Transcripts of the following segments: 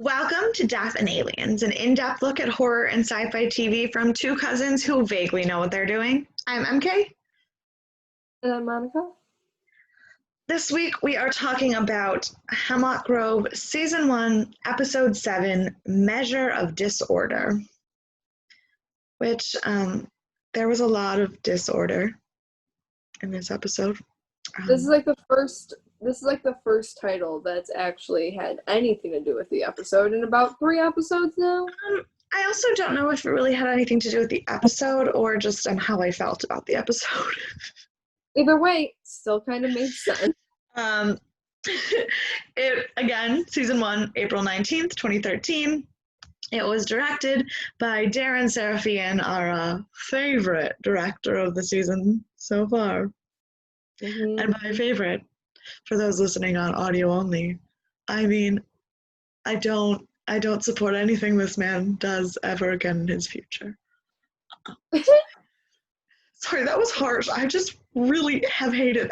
Welcome to Death and Aliens, an in-depth look at horror and sci-fi TV from two cousins who vaguely know what they're doing. I'm MK. Monica? This week we are talking about Hemlock Grove Season 1, Episode 7, Measure of Disorder, which there was a lot of disorder in this episode. This is like the first title that's actually had anything to do with the episode in about 3 episodes now. I also don't know if it really had anything to do with the episode or just how I felt about the episode. Either way, still kind of made sense. Season 1, April 19th, 2013. It was directed by Darren Sarafian, our favorite director of the season so far. Mm-hmm. And by favorite, for those listening on audio only, I mean, I don't support anything this man does ever again in his future. Sorry, that was harsh. I just really have hated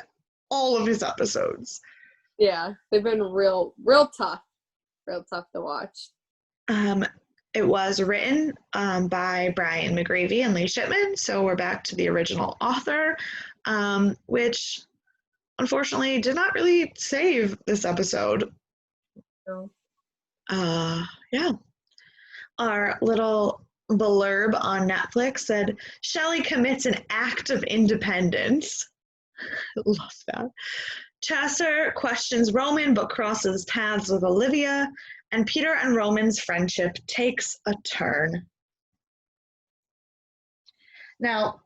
all of his episodes. Yeah, they've been real tough. Real tough to watch. It was written by Brian McGravy and Lee Shipman, so we're back to the original author, which unfortunately did not really save this episode. No. Yeah. Our little blurb on Netflix said, Shelley commits an act of independence. I love that. Chasser questions Roman but crosses paths with Olivia, and Peter and Roman's friendship takes a turn. Now,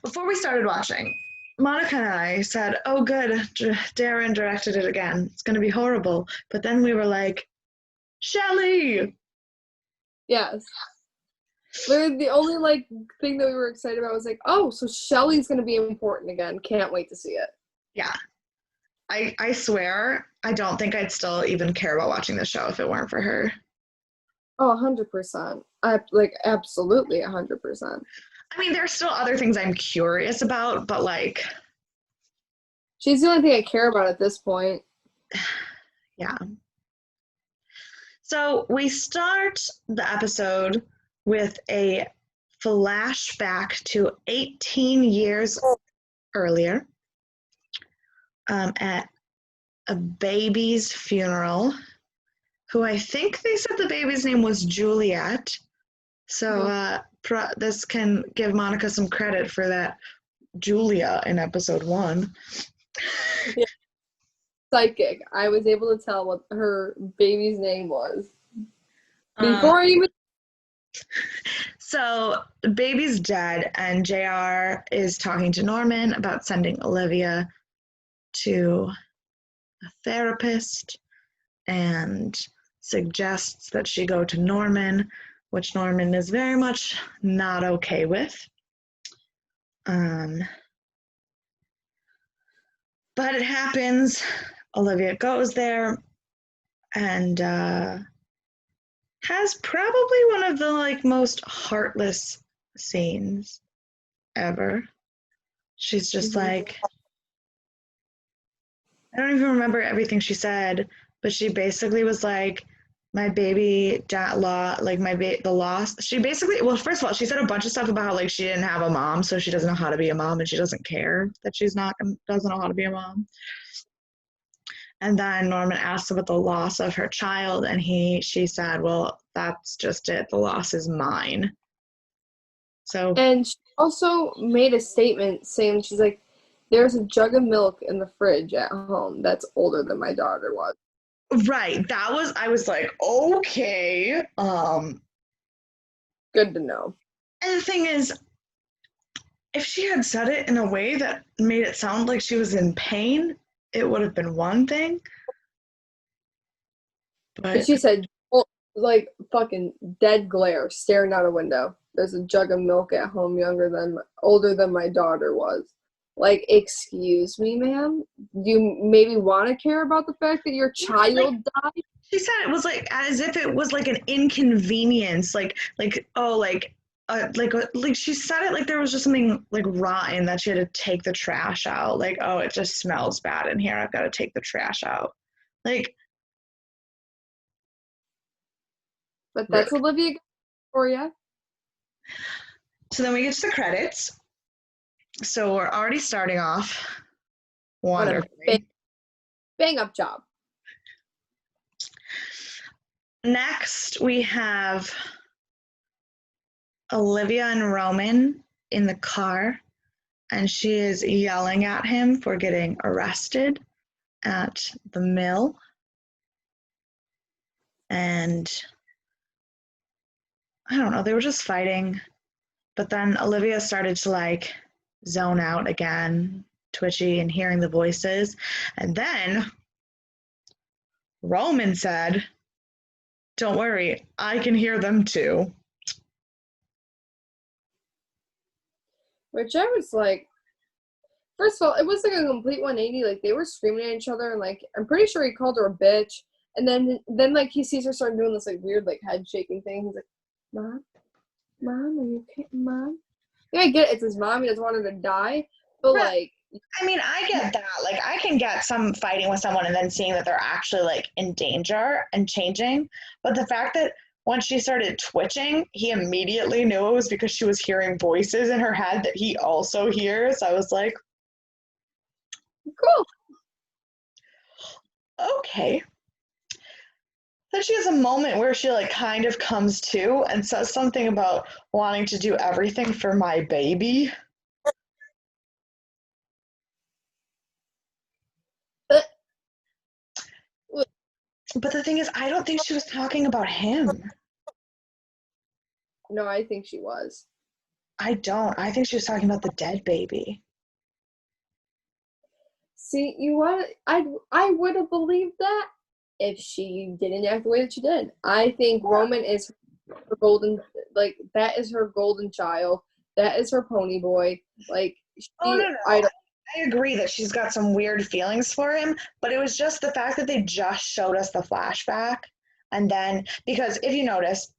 before we started watching, Monica and I said, oh good, Darren directed it again. It's going to be horrible. But then we were like, Shelley! Yes. Literally, the only thing that we were excited about was oh, so Shelley's going to be important again. Can't wait to see it. Yeah. I swear, I don't think I'd still even care about watching the show if it weren't for her. Oh, 100%. Absolutely 100%. I mean, there's still other things I'm curious about, but she's the only thing I care about at this point. Yeah. So we start the episode with a flashback to 18 years earlier at a baby's funeral, who I think they said the baby's name was Juliet. So this can give Monica some credit for that Julia in episode 1. Yeah. Psychic. I was able to tell what her baby's name was before I even. So the baby's dead, and JR is talking to Norman about sending Olivia to a therapist and suggests that she go to Norman, which Norman is very much not okay with. But it happens. Olivia goes there and has probably one of the most heartless scenes ever. She's just I don't even remember everything she said, but she basically was like, my baby the loss. She basically, well, first of all, she said a bunch of stuff about how she didn't have a mom, so she doesn't know how to be a mom, and she doesn't care that doesn't know how to be a mom. And then Norman asked about the loss of her child, and she said, well, that's just it. The loss is mine. And she also made a statement saying, she's like, there's a jug of milk in the fridge at home that's older than my daughter was. Right. I was like, okay. Good to know. And the thing is, if she had said it in a way that made it sound like she was in pain, it would have been one thing. But she said, fucking dead glare, staring out a window. There's a jug of milk at home older than my daughter was. Excuse me, ma'am? Do you maybe want to care about the fact that your child died? She said it was as if it was an inconvenience. She said it like there was just something rotten that she had to take the trash out. Oh, it just smells bad in here. I've got to take the trash out. But that's Rude. Olivia for you. So then we get to the credits. So we're already starting off What a wonderfully. bang up job. Next, we have Olivia and Roman in the car, and she is yelling at him for getting arrested at the mill. And I don't know, they were just fighting. But then Olivia started to like zone out again, twitchy and hearing the voices. And then Roman said, "Don't worry, I can hear them too." Which I was like, first of all, it was like a complete 180. Like they were screaming at each other, and like I'm pretty sure he called her a bitch. And then like he sees her start doing this like weird like head shaking thing. He's like, "Mom, Mom, are you okay, Mom?" Yeah, I get it. It's his mom. He doesn't want her to die, but Right. like, I mean, I get that. Like, I can get some fighting with someone and then seeing that they're actually like in danger and changing. But the fact that when she started twitching, he immediately knew it was because she was hearing voices in her head that he also hears. I was like, cool. okay. Then she has a moment where she like kind of comes to and says something about wanting to do everything for my baby. But the thing is, I don't think she was talking about him. No, I think she was. I don't. I think she was talking about the dead baby. See, you want I would have believed that if she didn't act the way that she did. I think Roman is her golden, like that is her golden child. That is her pony boy. Like Oh, she, no, no. I don't. I agree that she's got some weird feelings for him, but it was just the fact that they just showed us the flashback. And then, because if you notice,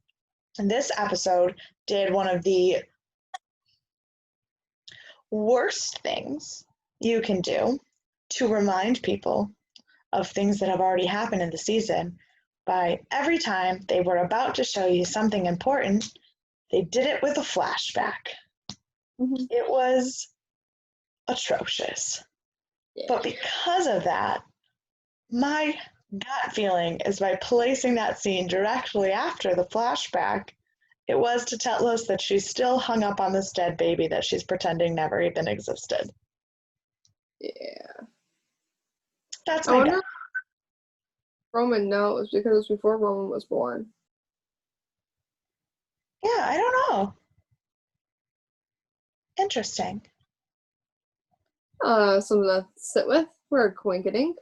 this episode did one of the worst things you can do to remind people of things that have already happened in the season by every time they were about to show you something important, they did it with a flashback. Mm-hmm. It was atrocious. Yeah. But because of that, my gut feeling is by placing that scene directly after the flashback, it was to tell us that she's still hung up on this dead baby that she's pretending never even existed. Yeah. That's I my wonder gut. if Roman knows because it was before Roman was born. Yeah, I don't know. Interesting. Something to sit with. We're coinking.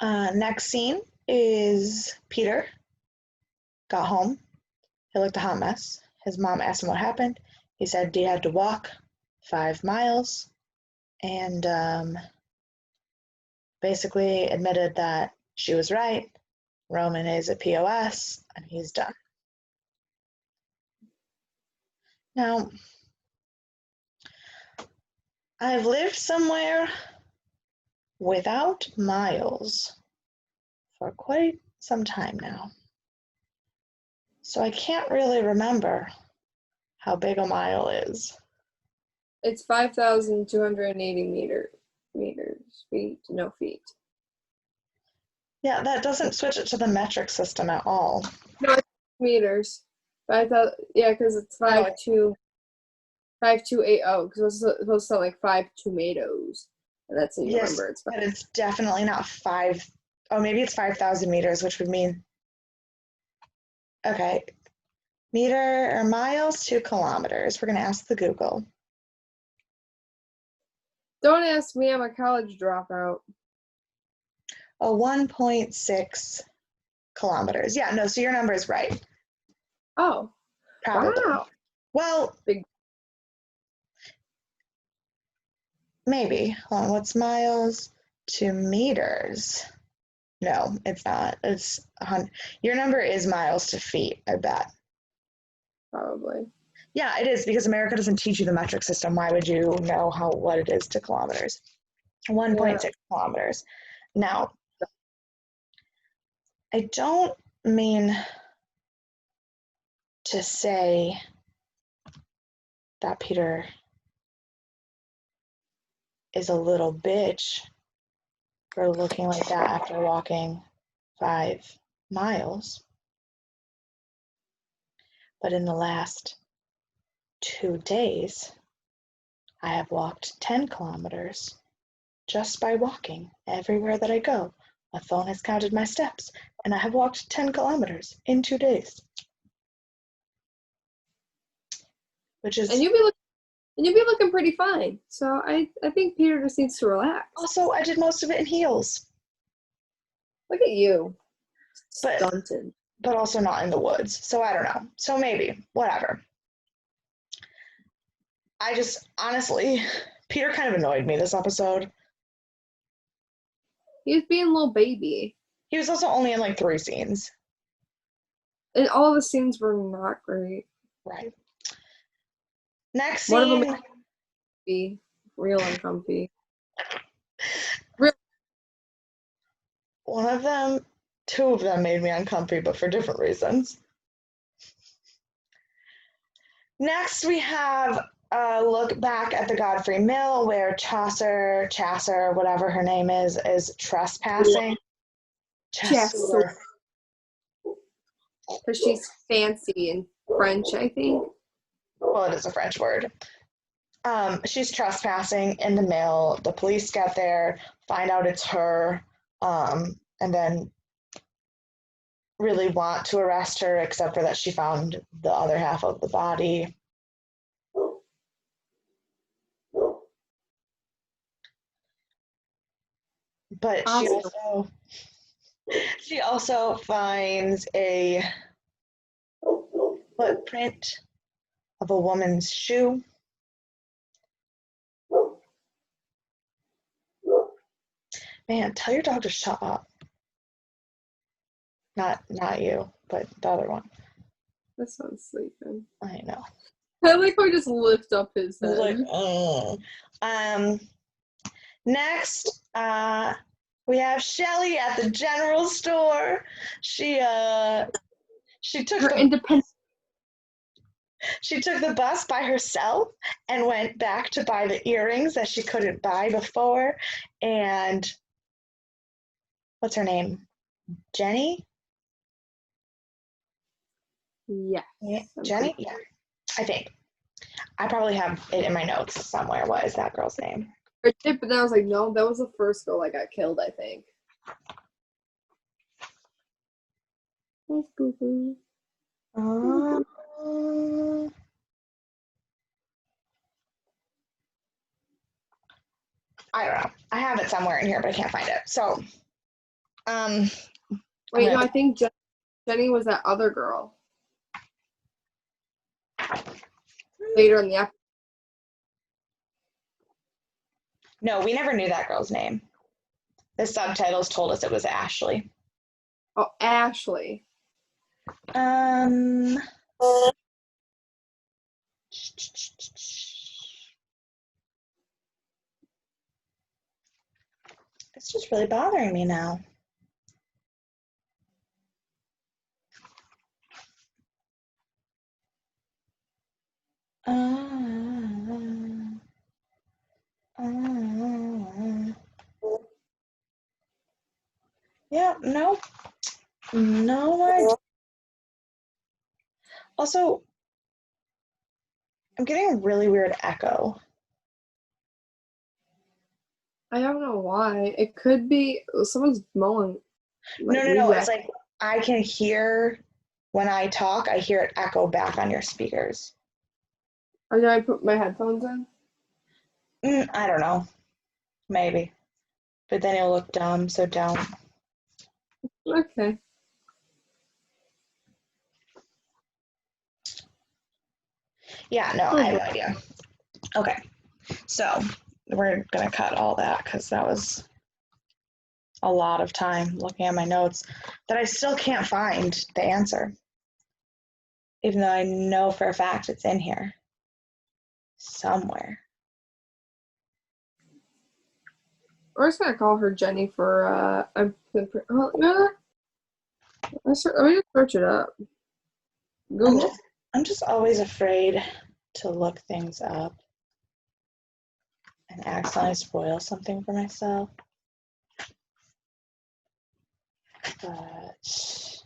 Next scene is Peter got home. He looked a hot mess. His mom asked him what happened. He said he had to walk 5 miles and basically admitted that she was right. Roman is a POS and he's done. Now, I've lived somewhere without miles for quite some time now. So I can't really remember how big a mile is. It's 5,280 meters, feet, no feet. Yeah, that doesn't switch it to the metric system at all. No, it's meters. 5,000. Yeah, because it's No, 5280. Because it's supposed to sound like 5 tomatoes, and that's how you yes, remember it's. but it's definitely not 5. Oh, maybe it's 5,000 meters, which would mean, okay, meter or miles to kilometers. We're going to ask the Google. Don't ask me. I'm a college dropout. Oh, 1.6 kilometers. Yeah, no, so your number is right. Oh, Probably. wow. Well, Big. maybe. Hold on, what's miles to meters? No, it's not. It's 100. Your number is miles to feet, I bet. Probably. Yeah, it is because America doesn't teach you the metric system. Why would you know what it is to kilometers? 1.6 kilometers. Now, I don't mean to say that Peter is a little bitch for looking like that after walking 5 miles. But in the last 2 days, I have walked 10 kilometers just by walking everywhere that I go. My phone has counted my steps, and I have walked 10 kilometers in 2 days. Which is... And you'd be looking pretty fine. So I think Peter just needs to relax. Also, I did most of it in heels. Look at you. But, Stunted. but also not in the woods. So I don't know. So maybe. Whatever. I just, honestly, Peter kind of annoyed me this episode. He was being a little baby. He was also only in like 3 scenes. And all the scenes were not great. Right. Next One of scene. them be real uncomfy. One of them, 2 of them made me uncomfy, but for different reasons. Next, we have a look back at the Godfrey Mill where Chasser, whatever her name is trespassing. Chasser. Because she's fancy in French, I think. Well, it is a French word. She's trespassing in the mill. The police get there, find out it's her, and then really want to arrest her, except for that she found the other half of the body. But she also finds a footprint of a woman's shoe. Man, tell your dog to shut up. Not you, but the other one. This one's sleeping. I know. I like how he just lift up his head. Like, next, we have Shelly at the general store. She took her independent. She took the bus by herself and went back to buy the earrings that she couldn't buy before. And what's her name? Jenny? Yeah. Jenny? Yeah, I think. I probably have it in my notes somewhere. What is that girl's name? But then I was like, no, that was the first girl that got killed, I think. Yes, boo-boo. I don't know. I have it somewhere in here, but I can't find it. So, wait, no, I think Jenny was that other girl. Later in the episode. No, we never knew that girl's name. The subtitles told us it was Ashley. Oh, Ashley. It's just really bothering me now. Yeah, no. No. Also, I'm getting a really weird echo. I don't know why. It could be someone's mowing. Like, no. It's like I can hear when I talk, I hear it echo back on your speakers. Or did I put my headphones in? I don't know. Maybe. But then you'll look dumb, so don't. Okay. Yeah, no, I have no idea. Okay. So we're going to cut all that because that was a lot of time looking at my notes that I still can't find the answer. Even though I know for a fact it's in here. Somewhere. We're just going to call her Jenny for, let me just search it up. Google. I'm just always afraid to look things up and accidentally spoil something for myself. But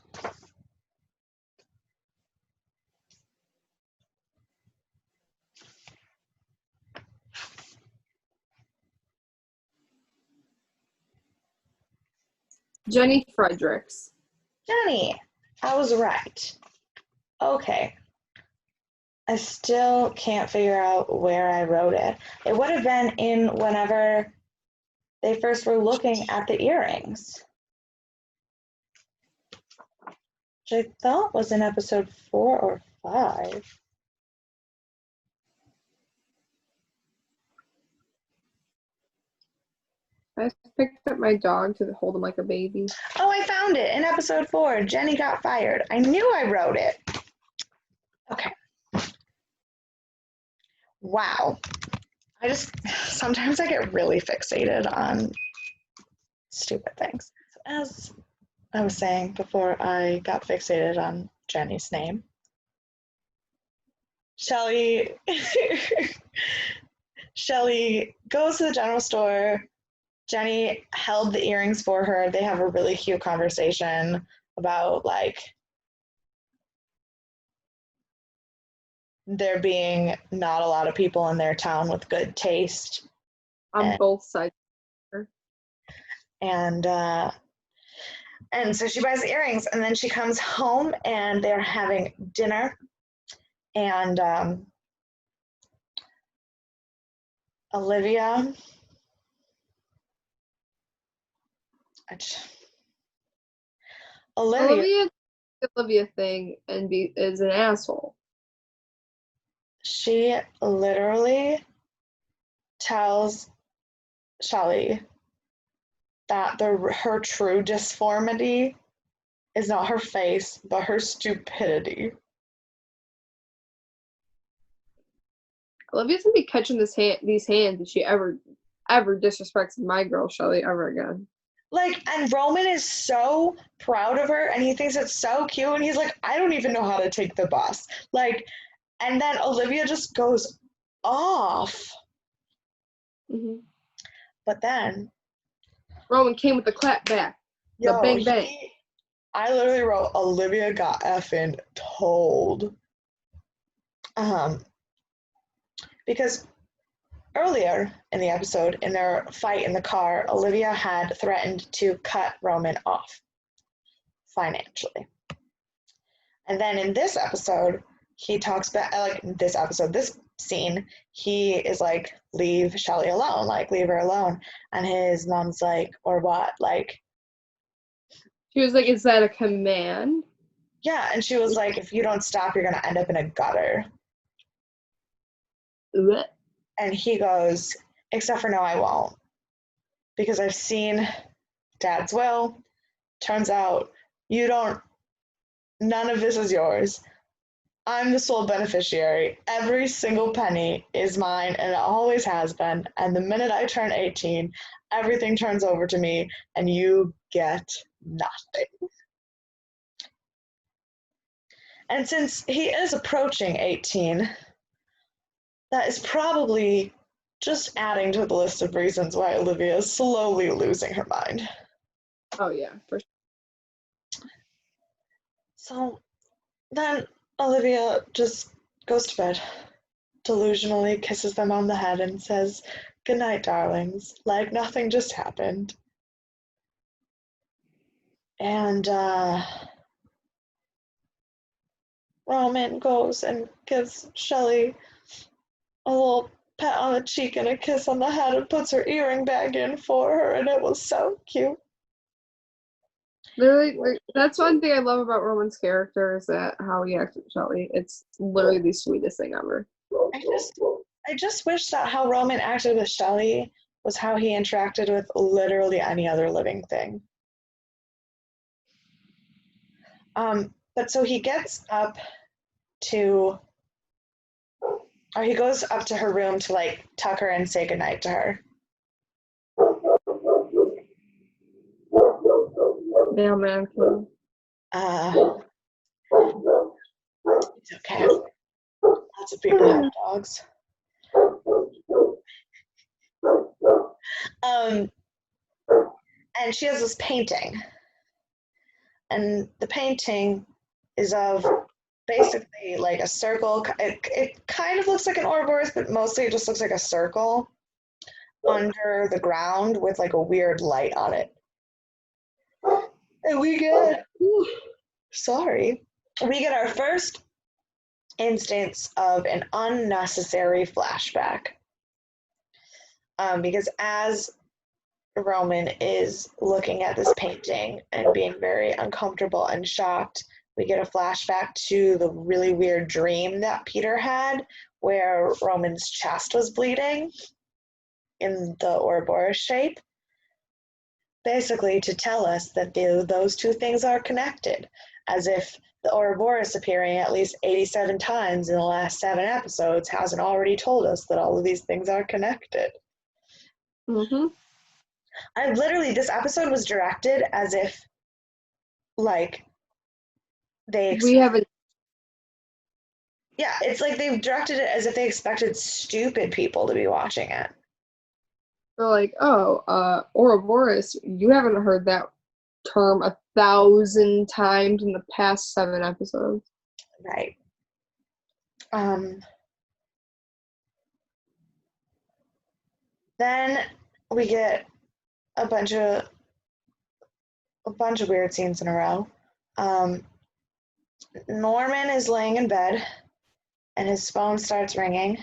Jenny Fredericks. Jenny, I was right. Okay. I still can't figure out where I wrote it. It would have been in whenever they first were looking at the earrings, which I thought was in episode 4 or 5. I picked up my dog to hold him like a baby. Oh, I found it in episode 4. Jenny got fired. I knew I wrote it. Okay. Wow. Sometimes I get really fixated on stupid things. As I was saying before I got fixated on Jenny's name, Shelly goes to the general store. Jenny held the earrings for her. They have a really cute conversation about like there being not a lot of people in their town with good taste. On both sides. And so she buys the earrings, and then she comes home and they're having dinner. And Olivia Olivia thing and is an asshole. She literally tells Shelly that her true disformity is not her face, but her stupidity. Olivia's gonna be catching these hands if she ever disrespects my girl Shelly ever again. Like, and Roman is so proud of her, and he thinks it's so cute, and he's like, I don't even know how to take the bus. Like, and then Olivia just goes off. Mm-hmm. But then Roman came with the clap back. The bang bang. I literally wrote Olivia got effing told. Because earlier in the episode, in their fight in the car, Olivia had threatened to cut Roman off financially. And then in this episode, he talks about, like this scene, he is like, leave Shelly alone, like, leave her alone. And his mom's like, or what? Like, she was like, is that a command? Yeah, and she was like, if you don't stop, you're going to end up in a gutter. Blech. And he goes, except for no, I won't. Because I've seen Dad's will. Turns out none of this is yours. I'm the sole beneficiary. Every single penny is mine, and it always has been. And the minute I turn 18, everything turns over to me, and you get nothing. And since he is approaching 18, that is probably just adding to the list of reasons why Olivia is slowly losing her mind. Oh, yeah, for sure. So then Olivia just goes to bed, delusionally kisses them on the head and says, "Good night, darlings," like nothing just happened. And Roman goes and gives Shelly a little pat on the cheek and a kiss on the head and puts her earring back in for her, and it was so cute. Literally, that's one thing I love about Roman's character is that how he acts with Shelly. It's literally the sweetest thing ever. I just wish that how Roman acted with Shelly was how he interacted with literally any other living thing. But so he gets up he goes up to her room to like tuck her and say goodnight to her. Mailman. It's okay. Lots of people have dogs. And she has this painting. And the painting is of basically like a circle. It kind of looks like an Ouroboros, but mostly it just looks like a circle under the ground with like a weird light on it. And we get, we get our first instance of an unnecessary flashback. Because as Roman is looking at this painting and being very uncomfortable and shocked, we get a flashback to the really weird dream that Peter had where Roman's chest was bleeding in the Ouroboros shape, basically to tell us that those two things are connected, as if the Ouroboros appearing at least 87 times in the last 7 episodes hasn't already told us that all of these things are connected. Mm-hmm. This episode was directed as if, like, We haven't. Yeah, it's like they've directed it as if they expected stupid people to be watching it. They're like, oh, Ouroboros, you haven't heard that term 1,000 times in the past 7 episodes. Right. Then we get a bunch of weird scenes in a row. Norman is laying in bed and his phone starts ringing.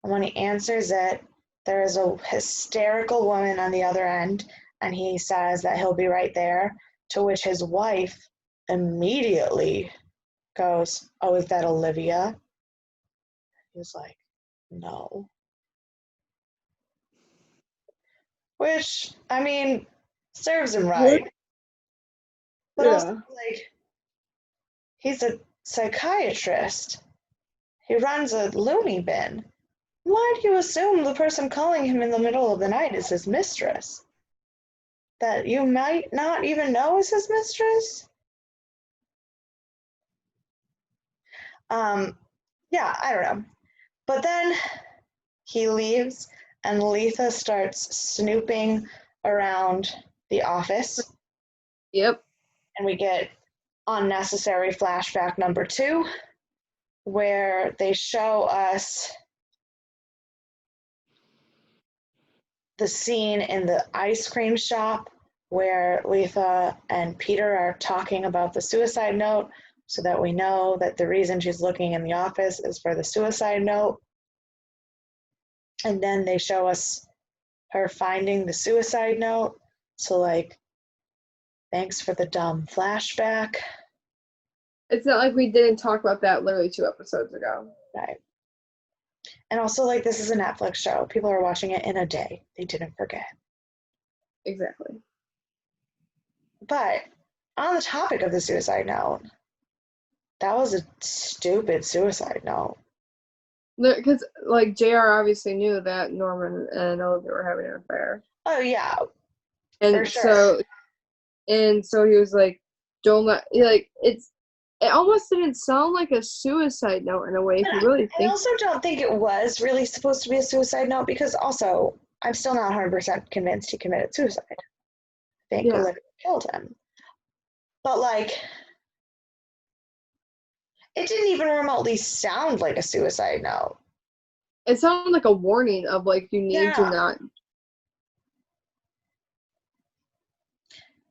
And when he answers it, there is a hysterical woman on the other end, and he says that he'll be right there, to which his wife immediately goes, "Oh, is that Olivia?" He's like, "No." Which, I mean, serves him right. But also, like, he's a psychiatrist. He runs a loony bin. Why do you assume the person calling him in the middle of the night is his mistress? That you might not even know is his mistress? Yeah, I don't know. But then he leaves and Letha starts snooping around the office. Yep. And we get unnecessary flashback number 2, where they show us the scene in the ice cream shop where Letha and Peter are talking about the suicide note, so that we know that the reason she's looking in the office is for the suicide note. And then they show us her finding the suicide note. So, like, thanks for the dumb flashback. It's not like we didn't talk about that literally 2 episodes ago. Right. And also, like, this is a Netflix show. People are watching it in a day. They didn't forget. Exactly. But on the topic of the suicide note, that was a stupid suicide note. Because, like, JR obviously knew that Norman and Olivia were having an affair. Oh, yeah. And for sure. so he was like, don't let, like, it almost didn't sound like a suicide note in a way, if you really think. I also don't think it was really supposed to be a suicide note, because also, I'm still not 100% convinced he committed suicide. I think Olivia killed him. But, like, it didn't even remotely sound like a suicide note. It sounded like a warning of, like, you need to not.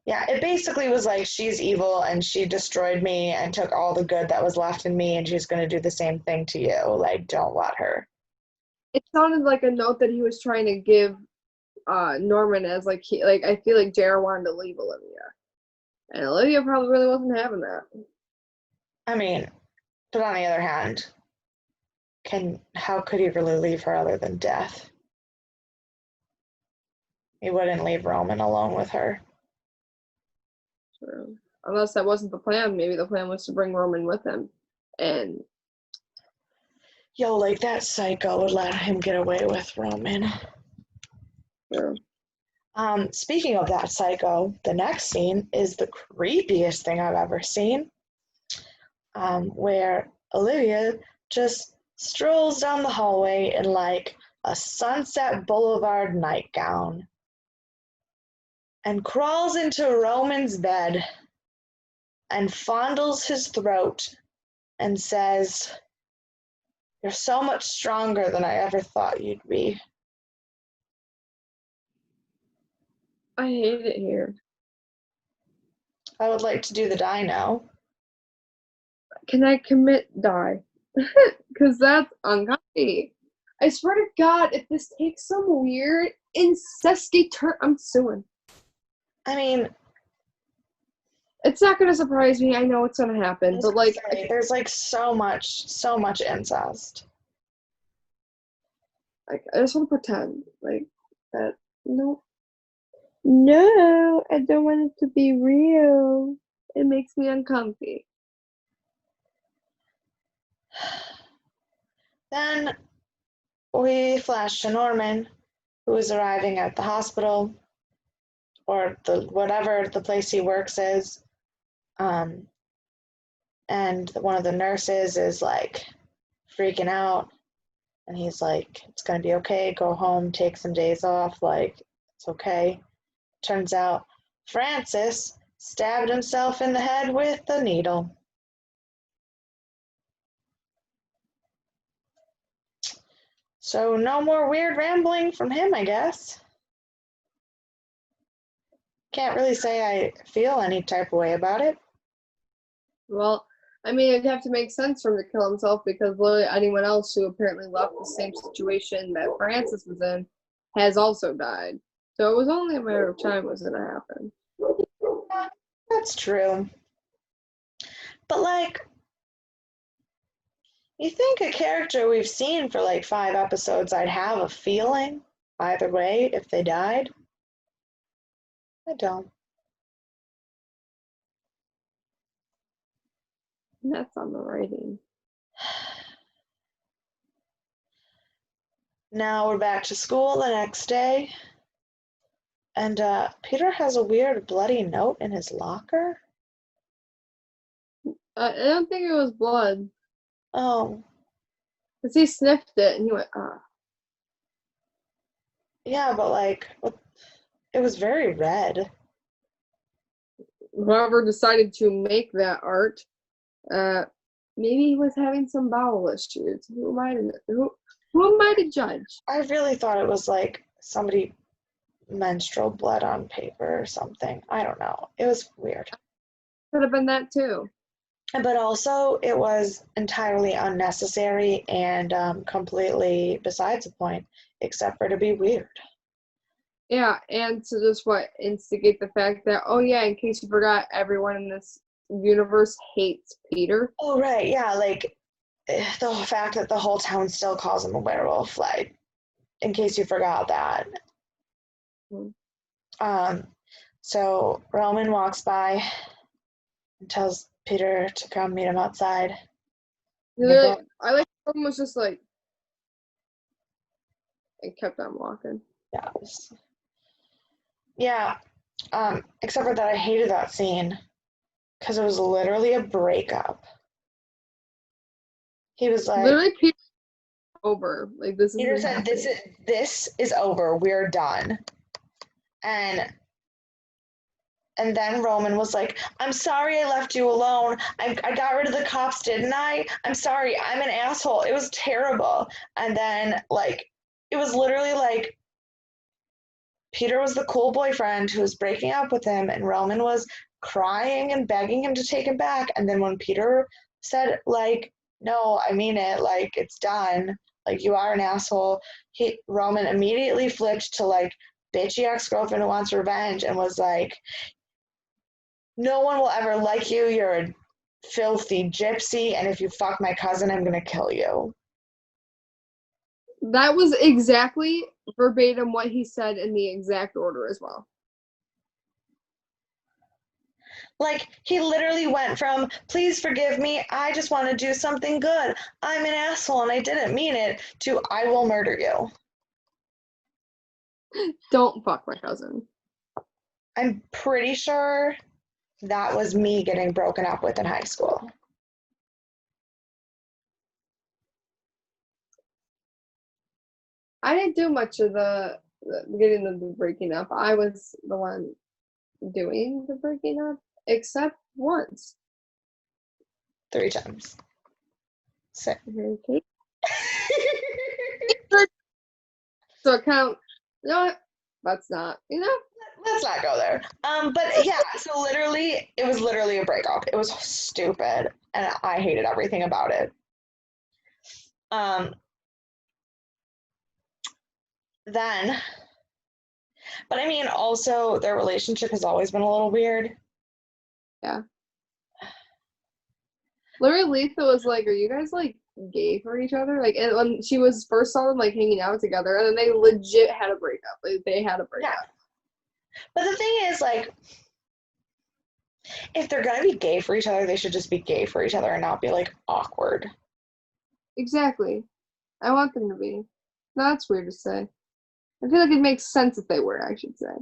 Yeah, it basically was like, she's evil and she destroyed me and took all the good that was left in me, and she's going to do the same thing to you. Like, don't let her. It sounded like a note that he was trying to give Norman, as, like, I feel like JR wanted to leave Olivia. And Olivia probably really wasn't having that. I mean, but on the other hand, how could he really leave her other than death? He wouldn't leave Roman alone with her. True. Unless that wasn't the plan. Maybe the plan was to bring Roman with him. And like, that psycho would let him get away with Roman. True. Speaking of that psycho, the next scene is the creepiest thing I've ever seen, where Olivia just strolls down the hallway in like a Sunset Boulevard nightgown and crawls into Roman's bed and fondles his throat and says, "You're so much stronger than I ever thought you'd be." I hate it here. I would like to do the dino. Can I commit die? Because that's uncomfy. I swear to God, if this takes some weird incesty turn, I'm suing. I mean, It's not gonna surprise me. I know it's gonna happen, but like, there's like so much incest. I just want to pretend like that. No, no, I don't want it to be real. It makes me uncomfy. Then we flash to Norman, who is arriving at the hospital or the whatever the place he works is. And one of the nurses is like freaking out, and he's like, "It's gonna be okay, go home, take some days off, like, it's okay." Turns out Francis stabbed himself in the head with a needle. So no more weird rambling from him, I guess. Can't really say I feel any type of way about it. Well, I mean, it'd have to make sense for him to kill himself because literally anyone else who apparently left the same situation that Francis was in has also died. So it was only a matter of time it was going to happen. Yeah, that's true. But like, you think a character we've seen for like 5 episodes, I'd have a feeling either way if they died? I don't. And that's on the writing. Now we're back to school the next day, and Peter has a weird bloody note in his locker. I don't think it was blood. Oh, Because he sniffed it and he went, ah. yeah, but like, it was very red. Whoever decided to make that art, maybe he was having some bowel issues. Who am I to judge? I really thought it was like somebody menstrual blood on paper or something. I don't know. It was weird. Could have been that too. But also, it was entirely unnecessary and completely besides the point, except for to be weird. Yeah, and to just instigate the fact that, oh yeah, in case you forgot, everyone in this universe hates Peter. Oh, right, yeah, like the fact that the whole town still calls him a werewolf, like, in case you forgot that. Mm. So Roman walks by and tells Peter to come meet him outside. I like someone was just like, and kept on walking. Yeah, except for that I hated that scene because it was literally a breakup. He was like, literally, Peter over. Like this is. Peter said, "This is over. We're done." And then Roman was like, "I'm sorry I left you alone. I got rid of the cops, didn't I? I'm sorry. I'm an asshole. It was terrible." And then like it was literally like Peter was the cool boyfriend who was breaking up with him, and Roman was crying and begging him to take him back. And then when Peter said, like, "No, I mean it, like, it's done, like, you are an asshole," Roman immediately flipped to, like, bitchy ex-girlfriend who wants revenge and was like, "No one will ever like you, you're a filthy gypsy, and if you fuck my cousin, I'm gonna kill you." That was exactly verbatim what he said in the exact order as well. Like, he literally went from, "Please forgive me, I just want to do something good. I'm an asshole and I didn't mean it," to, "I will murder you." Don't fuck my cousin. I'm pretty sure that was me getting broken up with in high school. I didn't do much of the getting the breaking up. I was the one doing the breaking up, except once. 3 times. So. Okay. So count. You know what? That's not. Let's not go there. But yeah, so literally, it was literally a breakup. It was stupid, and I hated everything about it. Then, but I mean, also their relationship has always been a little weird. Yeah. Larry Letha was like, "Are you guys like gay for each other?" Like, and when she was first saw them like hanging out together, and then they legit had a breakup. Like, they had a breakup. Yeah. But the thing is, like, if they're gonna be gay for each other, they should just be gay for each other and not be like awkward. Exactly. I want them to be. That's weird to say. I feel like it makes sense if they were. I should say.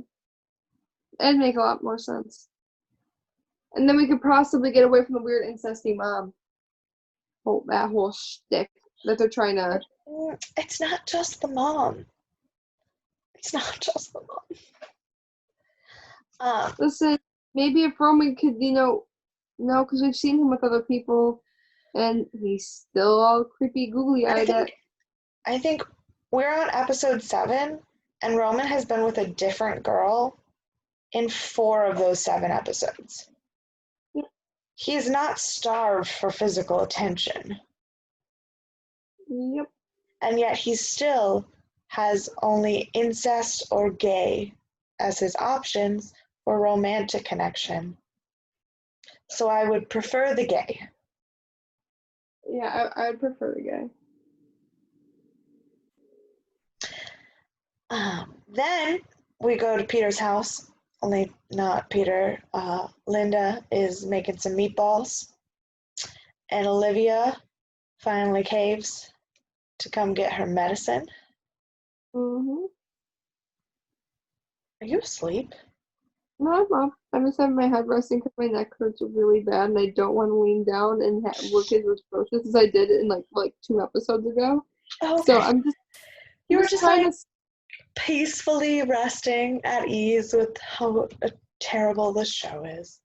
It'd make a lot more sense. And then we could possibly get away from the weird incesty mom. That whole shtick that they're trying to. It's not just the mom. It's not just the mom. Listen, maybe if Roman could, no, because we've seen him with other people, and he's still all creepy, googly-eyed. I think we're on episode 7, and Roman has been with a different girl in 4 of those 7 episodes. Yeah. He's not starved for physical attention. Yep. And yet he still has only incest or gay as his options for romantic connection. So I would prefer the gay. Yeah, I would prefer the gay. Then we go to Peter's house, only not Peter. Linda is making some meatballs, and Olivia finally caves to come get her medicine. Mm-hmm. Are you asleep? No, I'm just having my head resting because my neck hurts really bad, and I don't want to lean down and look as atrocious as I did in like 2 episodes ago. Oh, okay. So I'm just. You were just like peacefully resting at ease with how terrible this show is.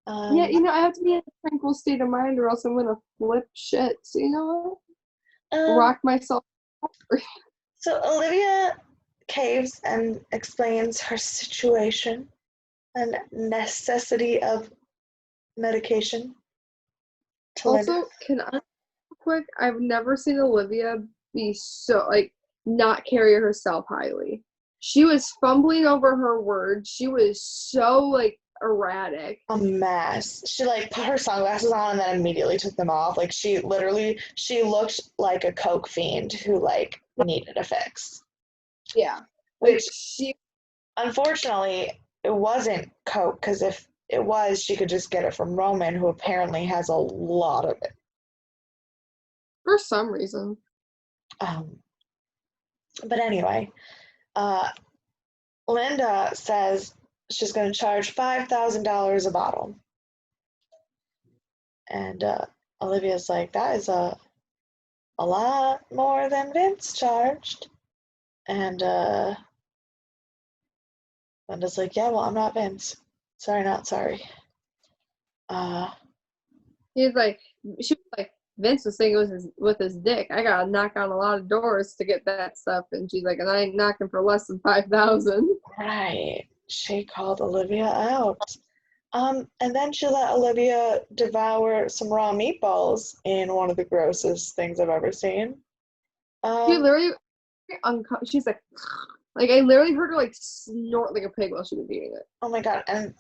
Yeah, I have to be in a tranquil state of mind, or else I'm gonna flip shit. So you know what? Rock myself. So Olivia caves and explains her situation and necessity of medication. Also, can I quick? I've never seen Olivia be so not carry herself highly. She was fumbling over her words. She was so erratic. A mess. She put her sunglasses on and then immediately took them off. She looked like a coke fiend who needed a fix. Yeah. Which unfortunately it wasn't coke, because if it was, she could just get it from Roman, who apparently has a lot of it. For some reason. But anyway, Linda says she's going to charge $5,000 a bottle. And Olivia's like, that is a lot more than Vince charged. And Linda's like, yeah, well, I'm not Vince. Sorry, not sorry. She was like, Vince was saying it was with his dick. I gotta knock on a lot of doors to get that stuff. And she's like, and I ain't knocking for less than 5,000. Right. She called Olivia out. And then she let Olivia devour some raw meatballs in one of the grossest things I've ever seen. She literally, she's like I literally heard her snort like a pig while she was eating it. Oh my god! And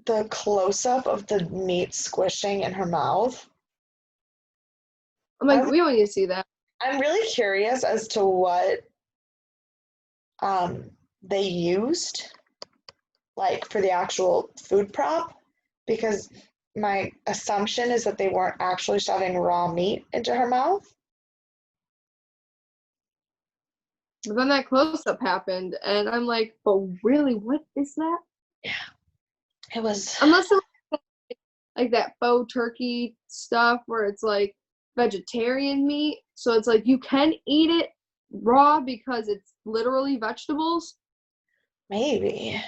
the close-up of the meat squishing in her mouth. I'm like, we don't need to see that. I'm really curious as to what they used for the actual food prop, because my assumption is that they weren't actually shoving raw meat into her mouth. But then that close-up happened, and I'm like, but really, what is that? Yeah. It was... Unless it was that faux turkey stuff where it's vegetarian meat, so it's you can eat it, raw because it's literally vegetables, Maybe.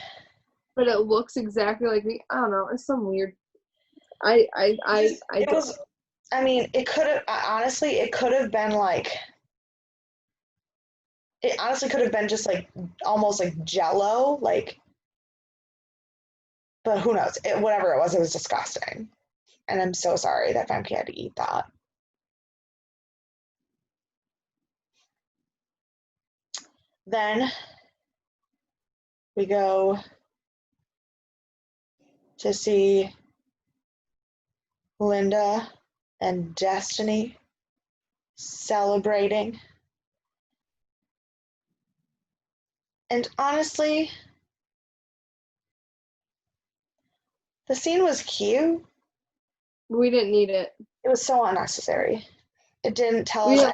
but it looks exactly like meat. I don't know. It's some weird. I It don't. was, I mean, it could have, honestly, it could have been like, it honestly could have been just like almost like jello, like, but who knows? Whatever it was disgusting. And I'm so sorry that Famke had to eat that. Then we go to see Linda and Destiny celebrating. And honestly, the scene was cute. We didn't need it. It was so unnecessary. It didn't tell We us.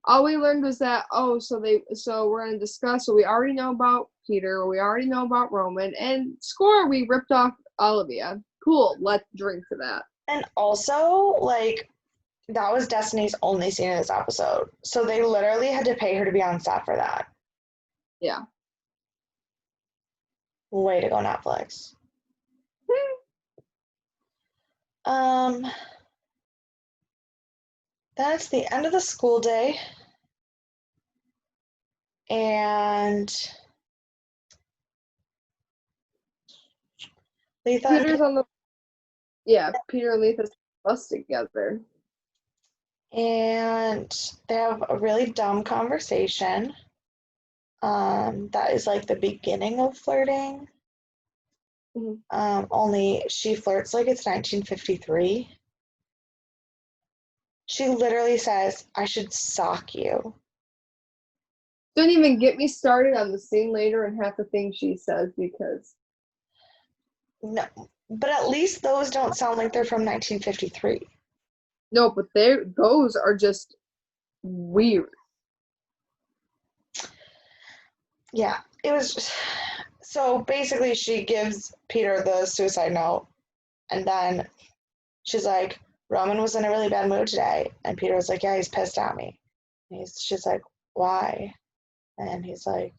all we learned was that so we're gonna discuss. So we already know about Peter. We already know about Roman. And score, we ripped off Olivia. Cool. Let's drink to that. And also, like, that was Destiny's only scene in this episode. So they literally had to pay her to be on set for that. Yeah. Way to go, Netflix. um, That's the end of the school day. And Letha Peter's on the Peter and Letha's bus together. and they have a really dumb conversation. That is like the beginning of flirting. Mm-hmm. Only she flirts like it's 1953. She literally says, "I should sock you." Don't even get me started on the scene later and half the things she says because No, but at least those don't sound like they're from 1953. no, but those are just weird. Yeah, it was just, so basically she gives Peter the suicide note and then she's like, Roman was in a really bad mood today. And Peter was like, yeah, he's pissed at me. And she's like, why? And he's like,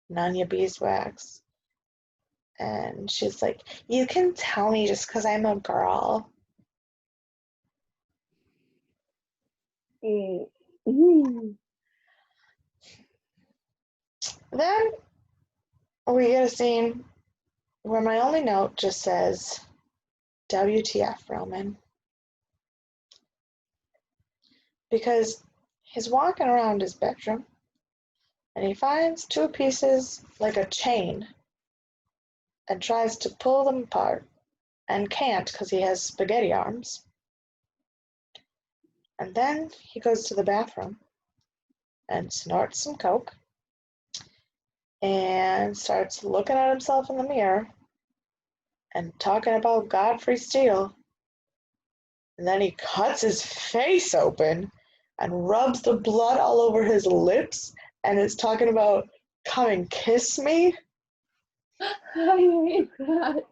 none your beeswax. And she's like, you can tell me just because I'm a girl. Mm-hmm. Then we get a scene where my only note just says, WTF, Roman. Because he's walking around his bedroom and he finds two pieces like a chain and tries to pull them apart and can't because he has spaghetti arms. And then he goes to the bathroom and snorts some coke and starts looking at himself in the mirror and talking about Godfrey Steele. And then he cuts his face open and rubs the blood all over his lips and is talking about, come and kiss me. I hate that.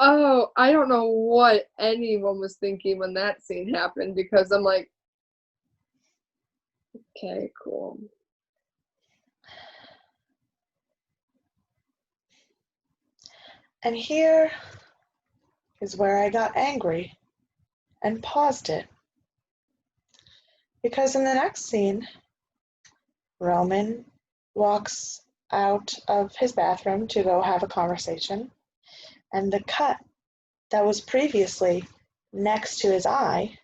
Oh, I don't know what anyone was thinking when that scene happened because I'm like, okay, cool. And here is where I got angry and paused it. Because in the next scene, Roman walks out of his bathroom to go have a conversation, and the cut that was previously next to his eye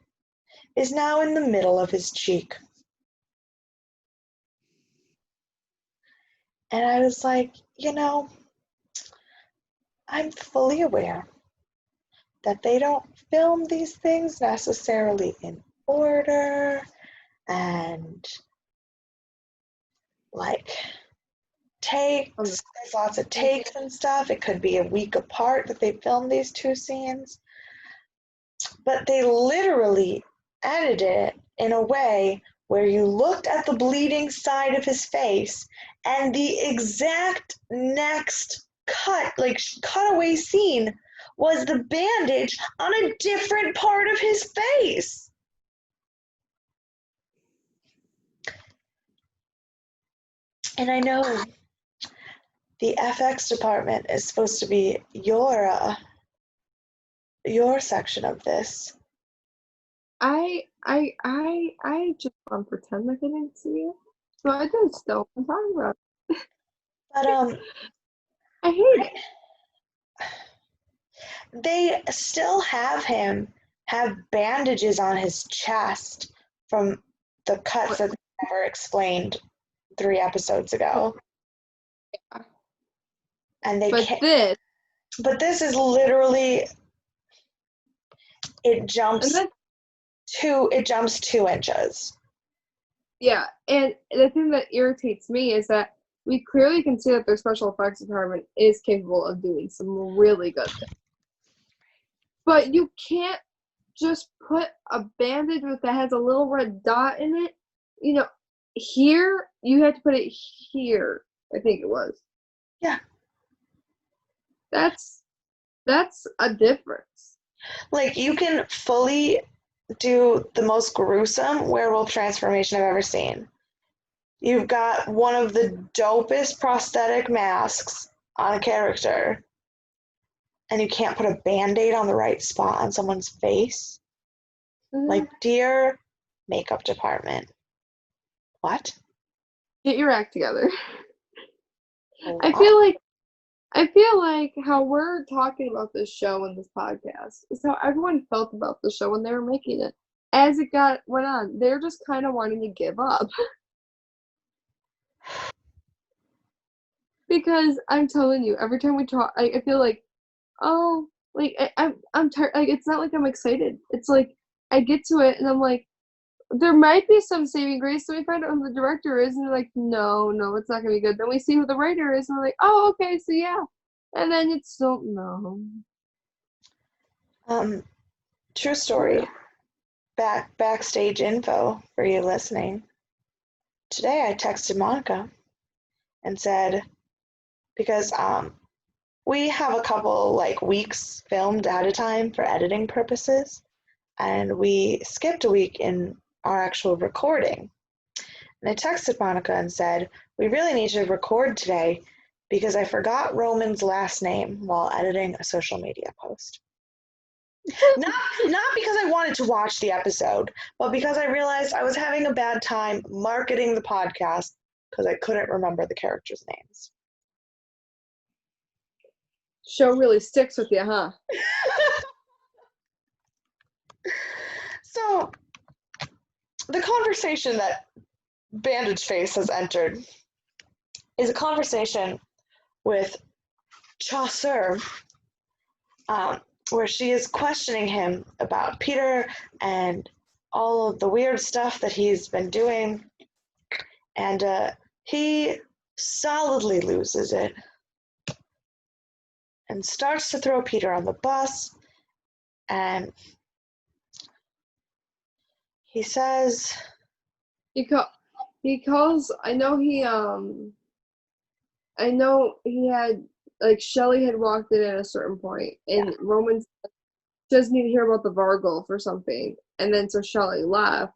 is now in the middle of his cheek. And I was like, I'm fully aware that they don't film these things necessarily in order and like takes. There's lots of takes and stuff. It could be a week apart that they filmed these two scenes. But they literally edited it in a way where you looked at the bleeding side of his face and the exact next cutaway scene was the bandage on a different part of his face. And I know the FX department is supposed to be your section of this. I just want to pretend like I didn't see it. So I just don't want to talk about it. But I hate it. they still have him have bandages on his chest from the cuts that they never explained 3 episodes ago. Yeah. And they But can't. But this is literally, it jumps and then 2 inches. yeah, and the thing that irritates me is that we clearly can see that their special effects department is capable of doing some really good things. But you can't just put a bandage that has a little red dot in it. You know, here you have to put it here. I think it was. Yeah. That's a difference. Like, you can fully do the most gruesome werewolf transformation I've ever seen. You've got one of the dopest prosthetic masks on a character, and you can't put a band-aid on the right spot on someone's face? Mm-hmm. Like, dear makeup department, what? Get your act together. Wow. I feel like how we're talking about this show in this podcast is how everyone felt about the show when they were making it. As it went on, they're just kind of wanting to give up. Because I'm telling you, every time we talk, I feel like, oh, like I'm tired. Like, it's not like I'm excited. It's like I get to it and I'm like, there might be some saving grace. So we find out who the director is, and they're like, no, it's not gonna be good. Then we see who the writer is, and we're like, oh, okay, so yeah. And then it's still no. True story. Backstage info for you listening. Today I texted Monica and said, because we have a couple like weeks filmed at a time for editing purposes, and we skipped a week in our actual recording. And I texted Monica and said, we really need to record today because I forgot Roman's last name while editing a social media post. Not because I wanted to watch the episode, but because I realized I was having a bad time marketing the podcast because I couldn't remember the characters' names. Show really sticks with you, huh? So, the conversation that Bandage Face has entered is a conversation with Chaucer, where she is questioning him about Peter and all of the weird stuff that he's been doing, and he solidly loses it and starts to throw Peter on the bus, and he says he calls. I know he had, like, Shelley had walked in at a certain point, and yeah. Roman doesn't need to hear about the Vargulf or something, and then so Shelley left,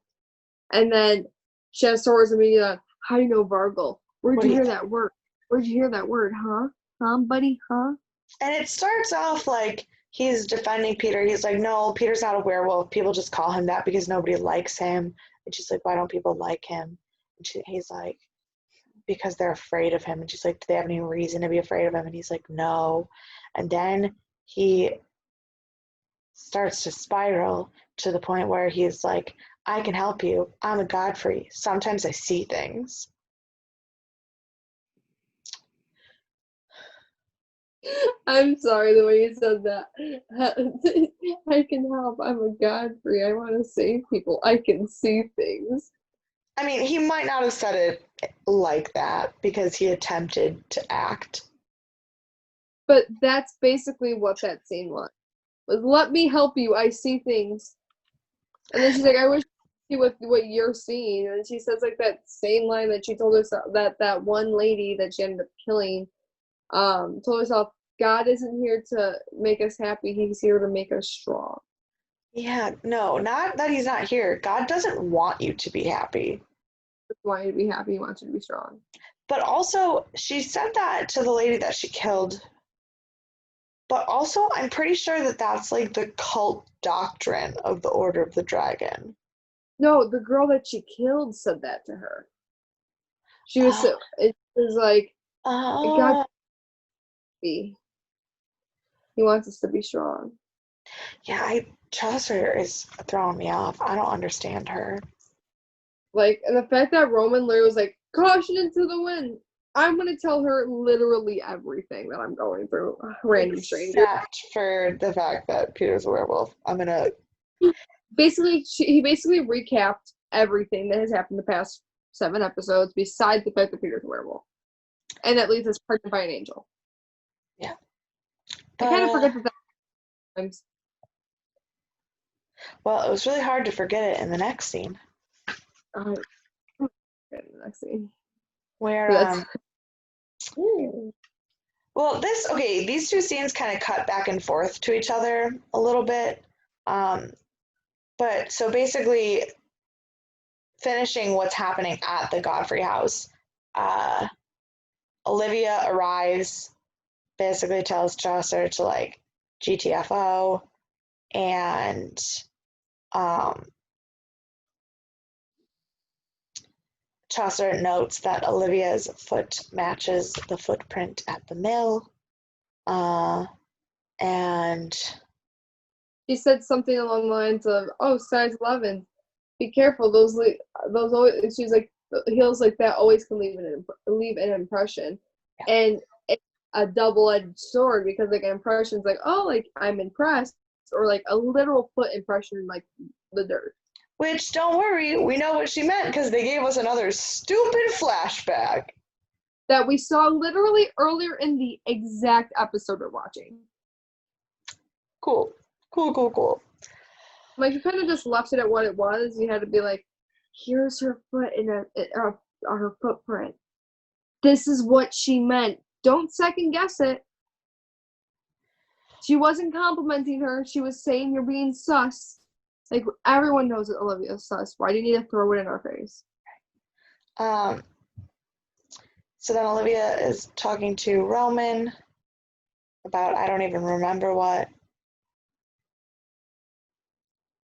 and then she has Sora's immediately, how do you know Vargulf? Where'd you hear that word? Where'd you hear that word, huh? Huh, buddy, huh? And it starts off like he's defending Peter. He's like, no, Peter's not a werewolf. People just call him that because nobody likes him. And she's like, why don't people like him? And he's like, because they're afraid of him. And she's like, do they have any reason to be afraid of him? And he's like, no. And then he starts to spiral to the point where he's like, I can help you. I'm a Godfrey. Sometimes I see things. I'm sorry the way you said that. I can help. I'm a Godfrey. I want to save people. I can see things. I mean, he might not have said it like that because he attempted to act. But that's basically what that scene was. Let me help you. I see things. And then she's like, I wish you see what you're seeing. And she says like that same line that she told herself, that one lady that she ended up killing, told herself, God isn't here to make us happy. He's here to make us strong. Yeah, no, not that he's not here. God doesn't want you to be happy. He wants you to be happy. He wants you to be strong. But also, she said that to the lady that she killed. But also, I'm pretty sure that that's like the cult doctrine of the Order of the Dragon. No, the girl that she killed said that to her. She was Oh, so, it was like, God, oh, he wants us to be strong. yeah. Chaucer is throwing me off. I don't understand her. Like, and the fact that Roman literally was like, caution into the wind. I'm gonna tell her literally everything that I'm going through. Random stranger. Except for the fact that Peter's a werewolf. I'm gonna. Basically, he basically recapped everything that has happened the past 7 episodes, besides the fact that Peter's a werewolf, and that Lisa's pregnant by an angel. Yeah. I kind of forget that sometimes. Well, it was really hard to forget it in the next scene. Next scene. Where well, these two scenes kind of cut back and forth to each other a little bit. But so basically, finishing what's happening at the Godfrey house, Olivia arrives, basically tells Chaucer to like GTFO, and um, Chaucer notes that Olivia's foot matches the footprint at the mill, and she said something along the lines of, "Oh, size 11. Be careful. Those always." She's like, "Heels like that always can leave an impression," yeah. and it's a double-edged sword because like an impression is like, "Oh, like I'm impressed," or like a literal foot impression in like the dirt. Which, don't worry, we know what she meant because they gave us another stupid flashback. That we saw literally earlier in the exact episode we're watching. Cool. Like, you kind of just left it at what it was. You had to be like, here's her foot on her footprint. This is what she meant. Don't second guess it. She wasn't complimenting her. She was saying you're being sus. Like, everyone knows that Olivia's sus. Why do you need to throw it in our face? So then Olivia is talking to Roman about, I don't even remember what.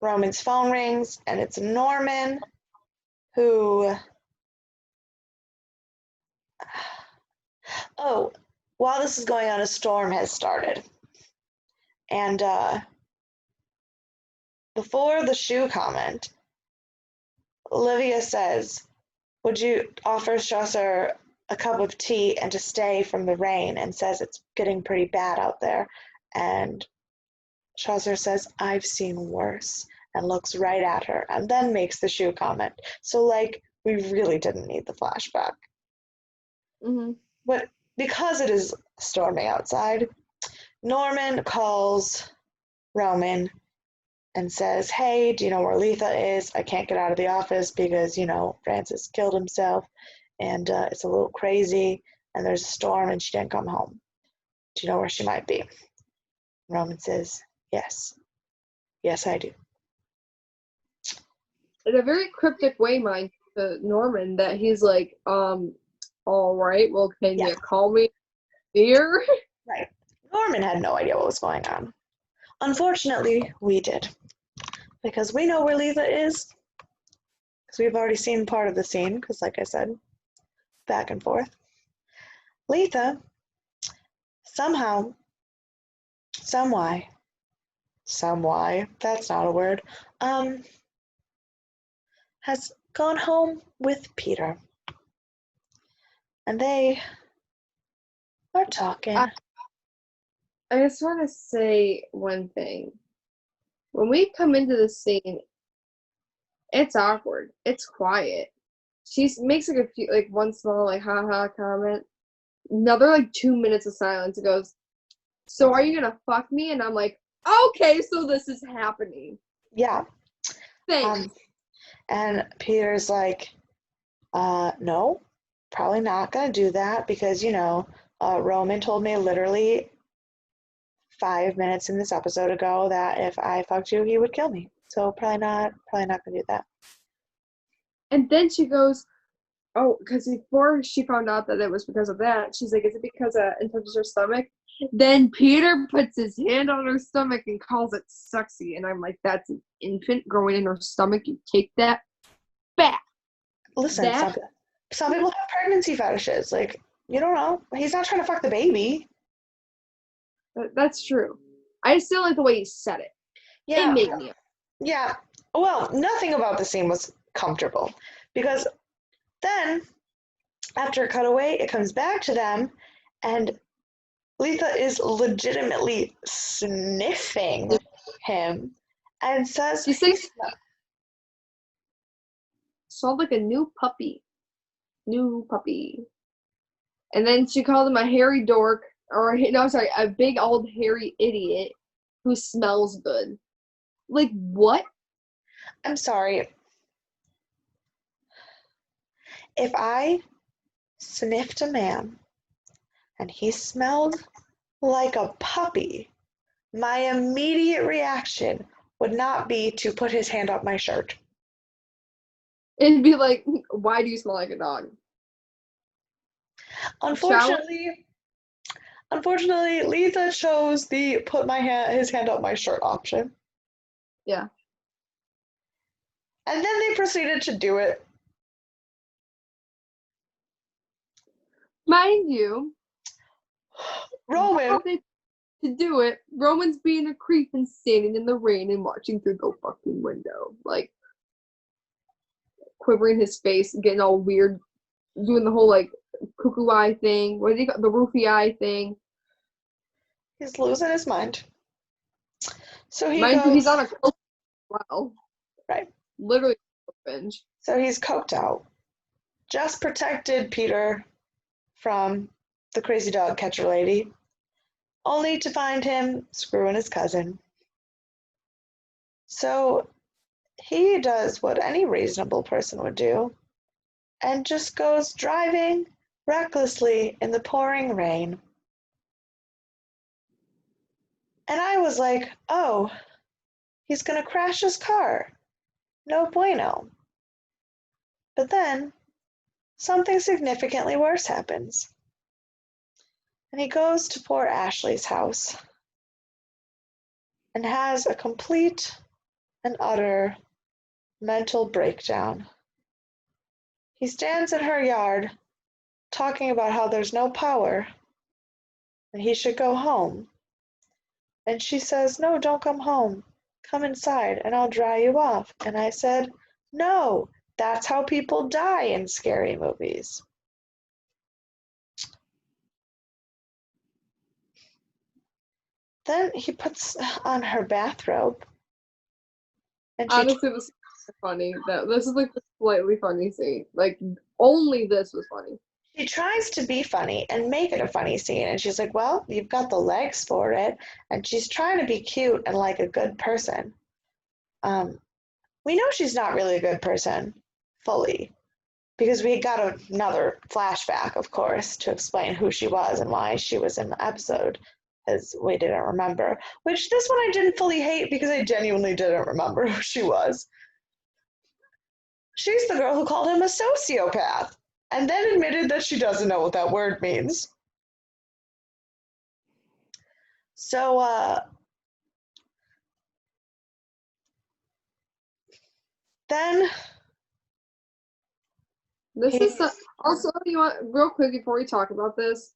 Roman's phone rings, and it's Norman, who, oh, while this is going on, a storm has started. And before the shoe comment, Olivia says, would you offer Chaucer a cup of tea and to stay from the rain, and says it's getting pretty bad out there. And Chaucer says, I've seen worse, and looks right at her, and then makes the shoe comment. So, like, we really didn't need the flashback. Mm-hmm. But because it is storming outside, Norman calls Roman and says, hey, do you know where Letha is? I can't get out of the office because, Francis killed himself, and it's a little crazy, and there's a storm, and she didn't come home. Do you know where she might be? Roman says, yes. Yes, I do. In a very cryptic way, mind to Norman, that he's like, all right, well, can you call me here? Right. Norman had no idea what was going on. Unfortunately, we did. Because we know where Letha is. Because we've already seen part of the scene, because like I said, back and forth. Letha, somehow, somewhy, that's not a word, has gone home with Peter. And they are talking. I just want to say one thing. When we come into the scene, it's awkward. It's quiet. She makes like a few, like one small, like, haha comment. Another, like, 2 minutes of silence. It goes, so are you gonna fuck me? And I'm like, okay, so this is happening. Yeah. Thanks. And Peter's like, no, probably not gonna do that because, Roman told me literally 5 minutes in this episode ago that if I fucked you, he would kill me. So probably not gonna do that. And then she goes, Oh, because before she found out that it was because of that, she's like, is it because it touches her stomach? Then Peter puts his hand on her stomach and calls it sexy. And I'm like, that's an infant growing in her stomach. You take that back. Listen, That some people have pregnancy fetishes. Like, you don't know. He's not trying to fuck the baby. that's true. I still like the way he said it. Yeah, It made me. yeah. Well, nothing about the scene was comfortable because then after a cutaway, it comes back to them, and Letha is legitimately sniffing him and says, She says, sounds like a new puppy. New puppy. And then she called him a hairy dork, or no, sorry, a big old hairy idiot who smells good. Like, what? I'm sorry. If I sniffed a man and he smelled like a puppy, my immediate reaction would not be to put his hand up my shirt. It'd be like, why do you smell like a dog? Unfortunately, Letha chose the his hand up my shirt option. Yeah. And then they proceeded to do it. Mind you, Roman, to do it, Roman's being a creep and standing in the rain and watching through the fucking window. Like, quivering his face, getting all weird, doing the whole, like, cuckoo eye thing. What did he call the roofy eye thing? he's losing his mind. So he Mind you, he's goes, on a coke as well. right. Literally binge. So he's coked out. Just protected Peter from the crazy dog catcher lady, only to find him screwing his cousin. So he does what any reasonable person would do and just goes driving recklessly in the pouring rain. And I was like, oh, he's going to crash his car. No bueno. But then something significantly worse happens. And he goes to poor Ashley's house and has a complete and utter mental breakdown. He stands in her yard talking about how there's no power and he should go home. And she says, no, don't come home. Come inside and I'll dry you off. And I said, no, that's how people die in scary movies. Then he puts on her bathrobe. And Honestly, this is funny. This is like a slightly funny scene. Like, only this was funny. she tries to be funny and make it a funny scene. And she's like, well, you've got the legs for it. And she's trying to be cute and like a good person. We know she's not really a good person fully because we got another flashback, of course, to explain who she was and why she was in the episode, as we didn't remember. Which this one I didn't fully hate because I genuinely didn't remember who she was. She's the girl who called him a sociopath and then admitted that she doesn't know what that word means. So, then This is also, you want real quick before we talk about this,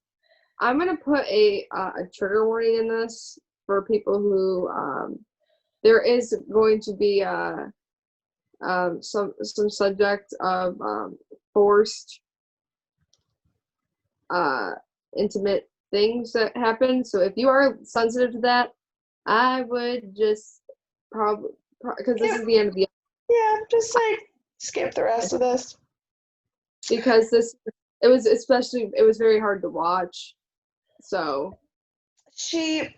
I'm gonna put a trigger warning in this for people who there is going to be some subject of forced intimate things that happen. So if you are sensitive to that, I would just probably because this is the end of the just like skip the rest of this. because it was very hard to watch. So he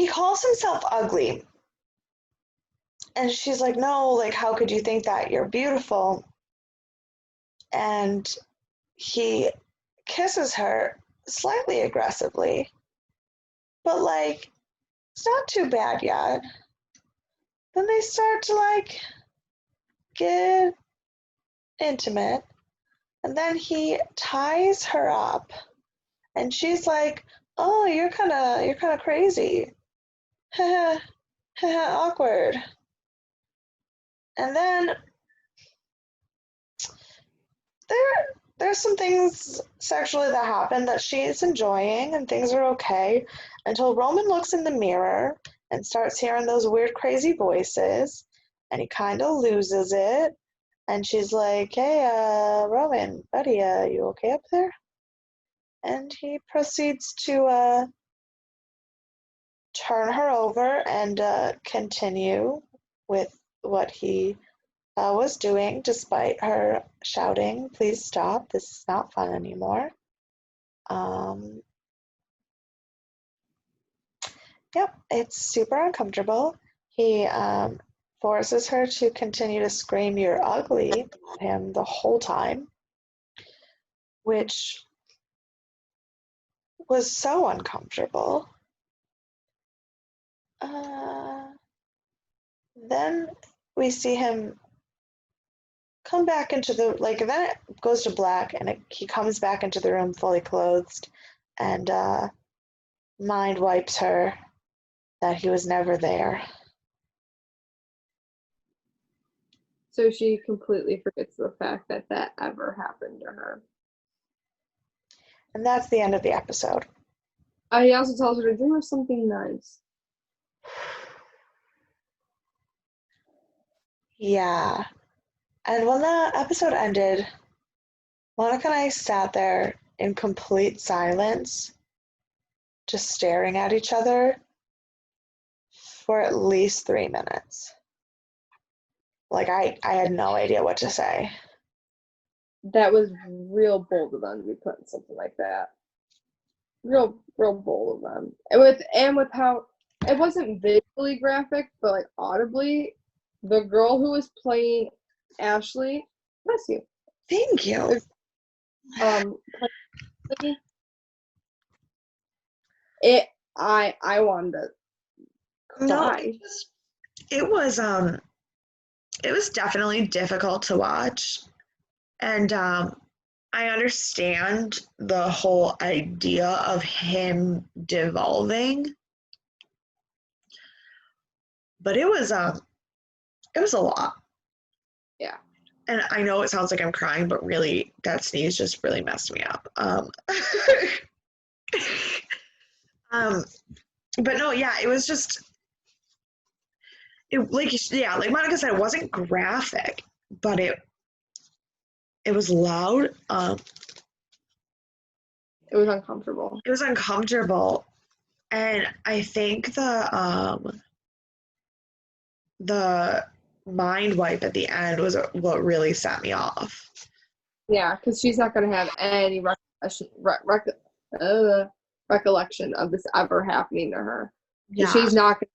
calls himself ugly. And she's like, no, like, how could you think that? You're beautiful. And he kisses her slightly aggressively, but like, it's not too bad yet. Then they start to like get intimate. And then he ties her up, and she's like, "Oh, you're kind of crazy." Awkward. And then there there's some things sexually that happen that she's enjoying and things are okay until Roman looks in the mirror and starts hearing those weird crazy voices and he kind of loses it and she's like, "Hey, Roman, buddy, you okay up there?" And he proceeds to turn her over and continue with what he was doing despite her shouting, "Please stop, this is not fun anymore." Um, yep, it's super uncomfortable. He forces her to continue to scream, "You're ugly," at him the whole time, which was so uncomfortable. Uh, then we see him come back into the, like, then it goes to black and he comes back into the room fully clothed and mind wipes her that he was never there. So she completely forgets the fact that that ever happened to her. And that's the end of the episode. He also tells her to dream of something nice. Yeah. And when the episode ended, Monica and I sat there in complete silence, just staring at each other for at least 3 minutes. Like, I had no idea what to say. That was real bold of them to be putting something like that. Real bold of them. And with how it wasn't visually graphic, but like audibly, the girl who was playing Ashley, bless you. Thank you. Playing, I wanted to cry. No, it was definitely difficult to watch. And I understand the whole idea of him devolving, but it was a lot. Yeah. And I know it sounds like I'm crying, but really that sneeze just really messed me up. But no, yeah, it was just like Monica said, it wasn't graphic, but it was loud. It was uncomfortable. It was uncomfortable, and I think the mind wipe at the end was what really set me off. Yeah, because she's not going to have any recollection of this ever happening to her. Yeah. She's not going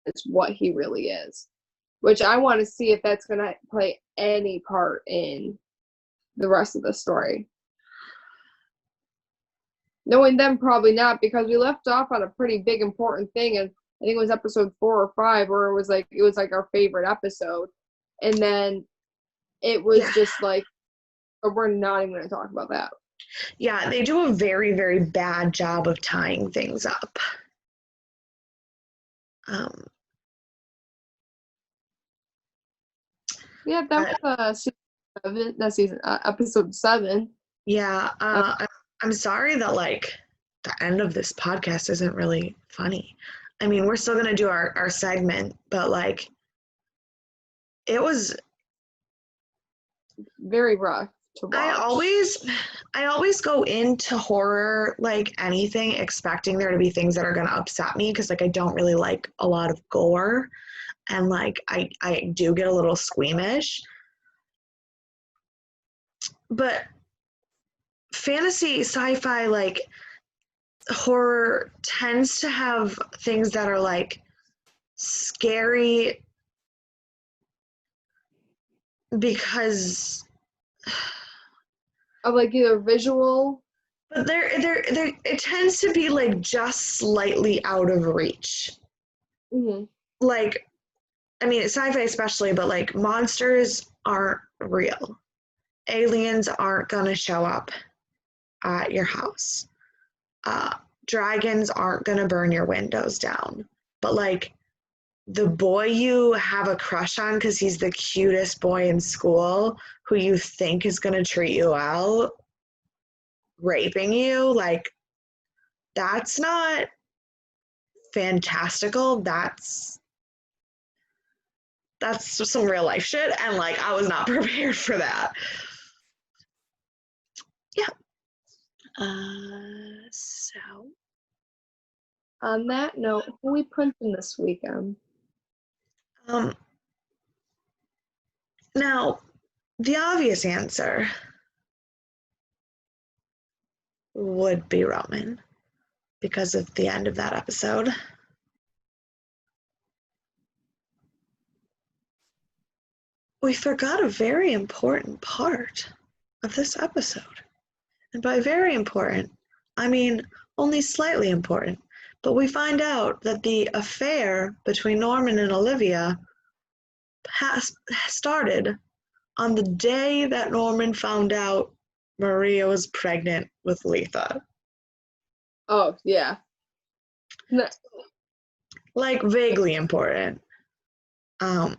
to know what he really is, which I want to see if that's going to play any part in the rest of the story. Knowing them, probably not, because we left off on a pretty big important thing, and I think it was episode 4 or 5 where it was like our favorite episode, and then it was just like, we're not even going to talk about that. Yeah, they do a very, very bad job of tying things up. Yeah, that was episode 7. Yeah, I'm sorry that like the end of this podcast isn't really funny. I mean, we're still gonna do our segment, but like it was very rough to watch. I always go into horror, like anything, expecting there to be things that are gonna upset me because like I don't really like a lot of gore, and like I do get a little squeamish. But fantasy, sci-fi, like horror tends to have things that are like scary because of like either visual, but there it tends to be like just slightly out of reach. Mm-hmm. Like, I mean, sci-fi especially, but like monsters aren't real. aliens aren't going to show up at your house. Dragons aren't going to burn your windows down. But like the boy you have a crush on because he's the cutest boy in school who you think is going to treat you well, raping you, like that's not fantastical. That's some real life shit, and like I was not prepared for that. Yeah. So On that note, who are we printing this weekend? Now the obvious answer would be Roman because of the end of that episode. We forgot a very important part of this episode. And by very important, I mean only slightly important. But we find out that the affair between Norman and Olivia started on the day that Norman found out Maria was pregnant with Letha. Oh, yeah. No. Like vaguely important. Sorry.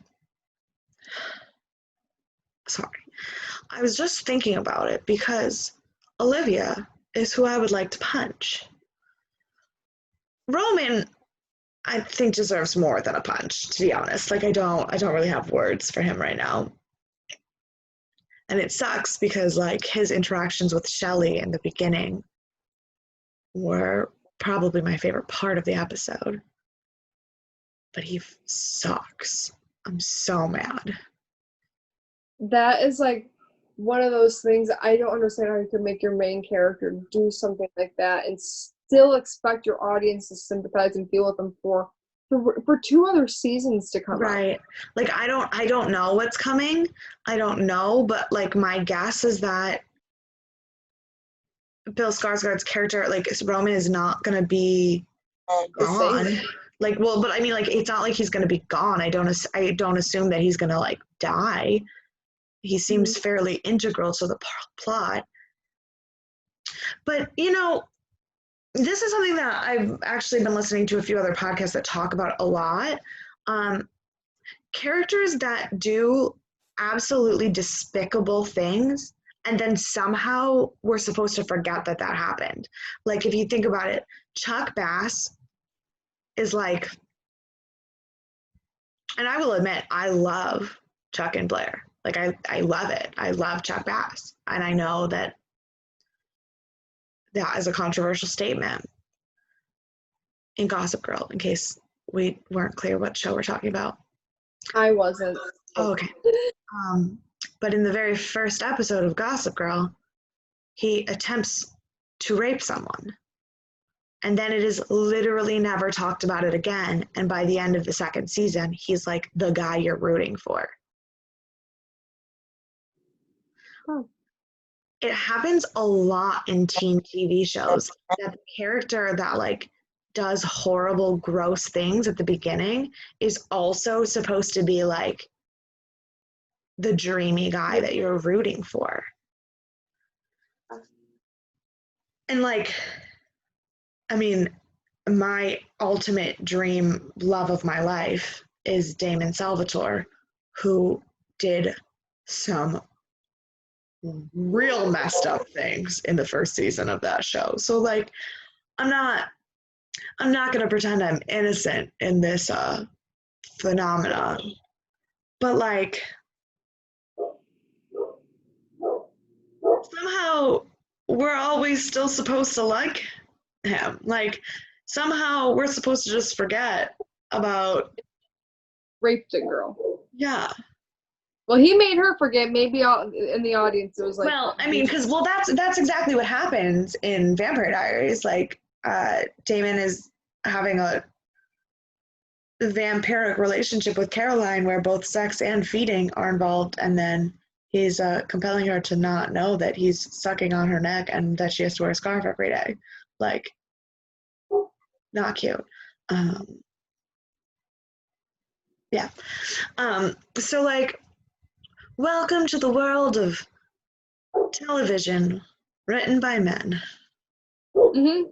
I was just thinking about it because Olivia is who I would like to punch. Roman, I think, deserves more than a punch, to be honest. Like I don't really have words for him right now. And it sucks because like his interactions with Shelley in the beginning were probably my favorite part of the episode. But he sucks. I'm so mad. That is like one of those things I don't understand how you can make your main character do something like that and still expect your audience to sympathize and feel with them for 2 other seasons to come right out. Like I don't know what's coming. I don't know, but like my guess is that Bill Skarsgård's character, like Roman, is not gonna be gone. Like, well, but I mean, like, it's not like he's gonna be gone. I don't assume that he's gonna like die. He seems fairly integral to the plot. But you know, this is something that I've actually been listening to a few other podcasts that talk about a lot. Characters that do absolutely despicable things and then somehow we're supposed to forget that that happened. Like if you think about it, Chuck Bass is like, and I will admit, I love Chuck and Blair. Like I love it. I love Chuck Bass. And I know that that is a controversial statement in Gossip Girl, in case we weren't clear what show we're talking about. I wasn't. Oh, okay. But in the very first episode of Gossip Girl, he attempts to rape someone. And then it is literally never talked about it again. And by the end of the second season, he's like the guy you're rooting for. Oh. It happens a lot in teen TV shows that the character that like does horrible, gross things at the beginning is also supposed to be like the dreamy guy that you're rooting for. And like, I mean, my ultimate dream love of my life is Damon Salvatore, who did some real messed up things in the first season of that show. So like, I'm not going to pretend I'm innocent in this phenomenon. But like, somehow we're always still supposed to like him. Like, somehow we're supposed to just forget about Raped a girl. Yeah. Well, he made her forget. Maybe in the audience it was like. Well, I mean, because that's exactly what happens in Vampire Diaries. Like, Damon is having a vampiric relationship with Caroline, where both sex and feeding are involved, and then he's compelling her to not know that he's sucking on her neck and that she has to wear a scarf every day. Like, not cute. Yeah. So like, welcome to the world of Television, written by men. Mm-hmm.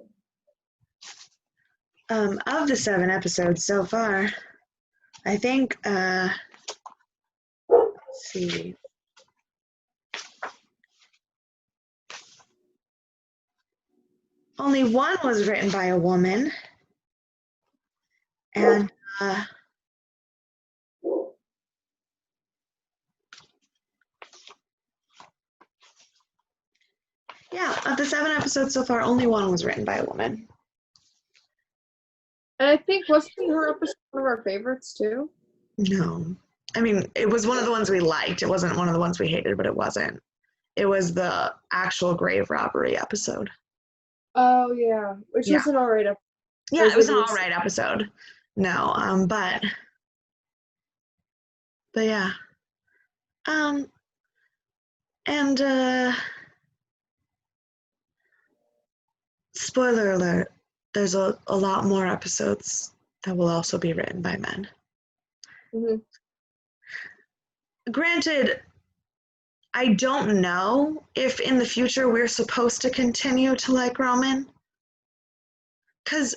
Of the 7 episodes so far, I think, let's see. Only one was written by a woman, and yeah, of the 7 episodes so far, only one was written by a woman. And I think wasn't her episode one of our favorites too? No. I mean, it was one of the ones we liked. It wasn't one of the ones we hated, but it wasn't. It was the actual grave robbery episode. Oh yeah, which Yeah. was an alright episode. Yeah, it was an all right episode. No, but yeah. And spoiler alert, there's a lot more episodes that will also be written by men. Mm-hmm. Granted, I don't know if in the future we're supposed to continue to like Roman. Because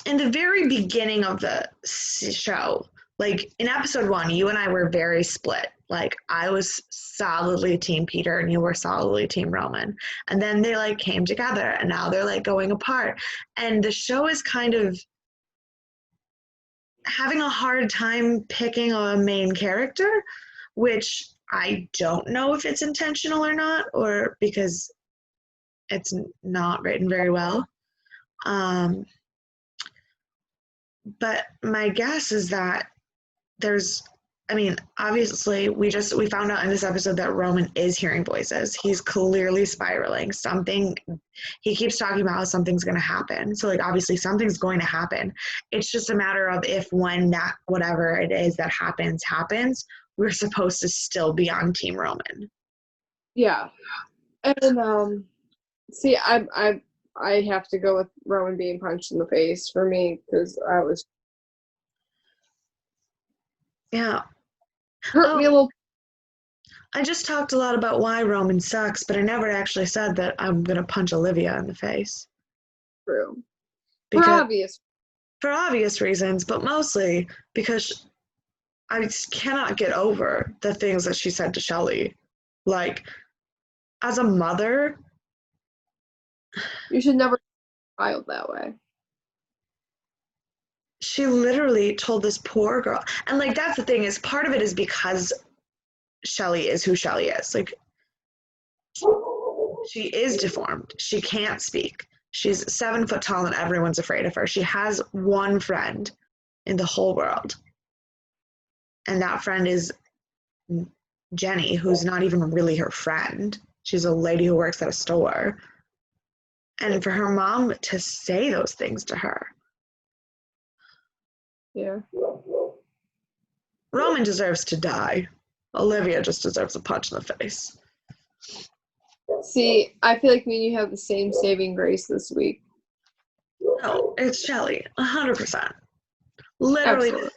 in the very beginning of the show, like in episode 1, you and I were very split. Like I was solidly team Peter and you were solidly team Roman. And then they like came together and now they're like going apart. And the show is kind of having a hard time picking a main character, which I don't know if it's intentional or not, or because it's not written very well. But my guess is that obviously we found out in this episode that Roman is hearing voices. He's clearly spiraling. He keeps talking about how something's going to happen. So like obviously something's going to happen. It's just a matter of if when that whatever it is that happens, we're supposed to still be on Team Roman. Yeah. And see, I have to go with Roman being punched in the face for me because I was hurt me a little. I just talked a lot about why Roman sucks, but I never actually said that I'm gonna punch Olivia in the face. True. For obvious reasons, but mostly because I just cannot get over the things that she said to Shelley. Like, as a mother, you should never child that way. She literally told this poor girl, and like that's the thing is part of it is because Shelley is who Shelley is. Like, she is deformed. She can't speak. She's 7 foot tall and everyone's afraid of her. She has one friend in the whole world. And that friend is Jenny, who's not even really her friend. She's a lady who works at a store. And for her mom to say those things to her. Yeah. Roman deserves to die. Olivia just deserves a punch in the face. See, I feel like me and you have the same saving grace this week. No, it's Shelley, 100%. Literally, Absolutely.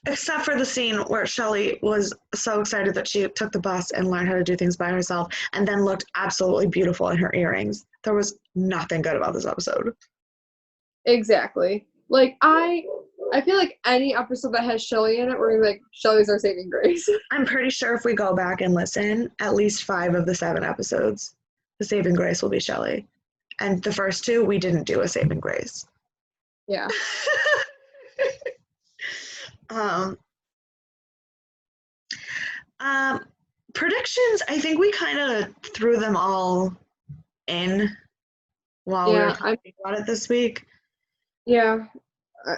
Except for the scene where Shelley was so excited that she took the bus and learned how to do things by herself and then looked absolutely beautiful in her earrings. There was nothing good about this episode. Exactly. Like, I feel like any episode that has Shelley in it, we're gonna be like, Shelley's our saving grace. I'm pretty sure if we go back and listen, at least 5 of the 7 episodes, the saving grace will be Shelley. And the first 2, we didn't do a saving grace. Yeah. Predictions, I think we kind of threw them all in while we were talking about it this week. Yeah.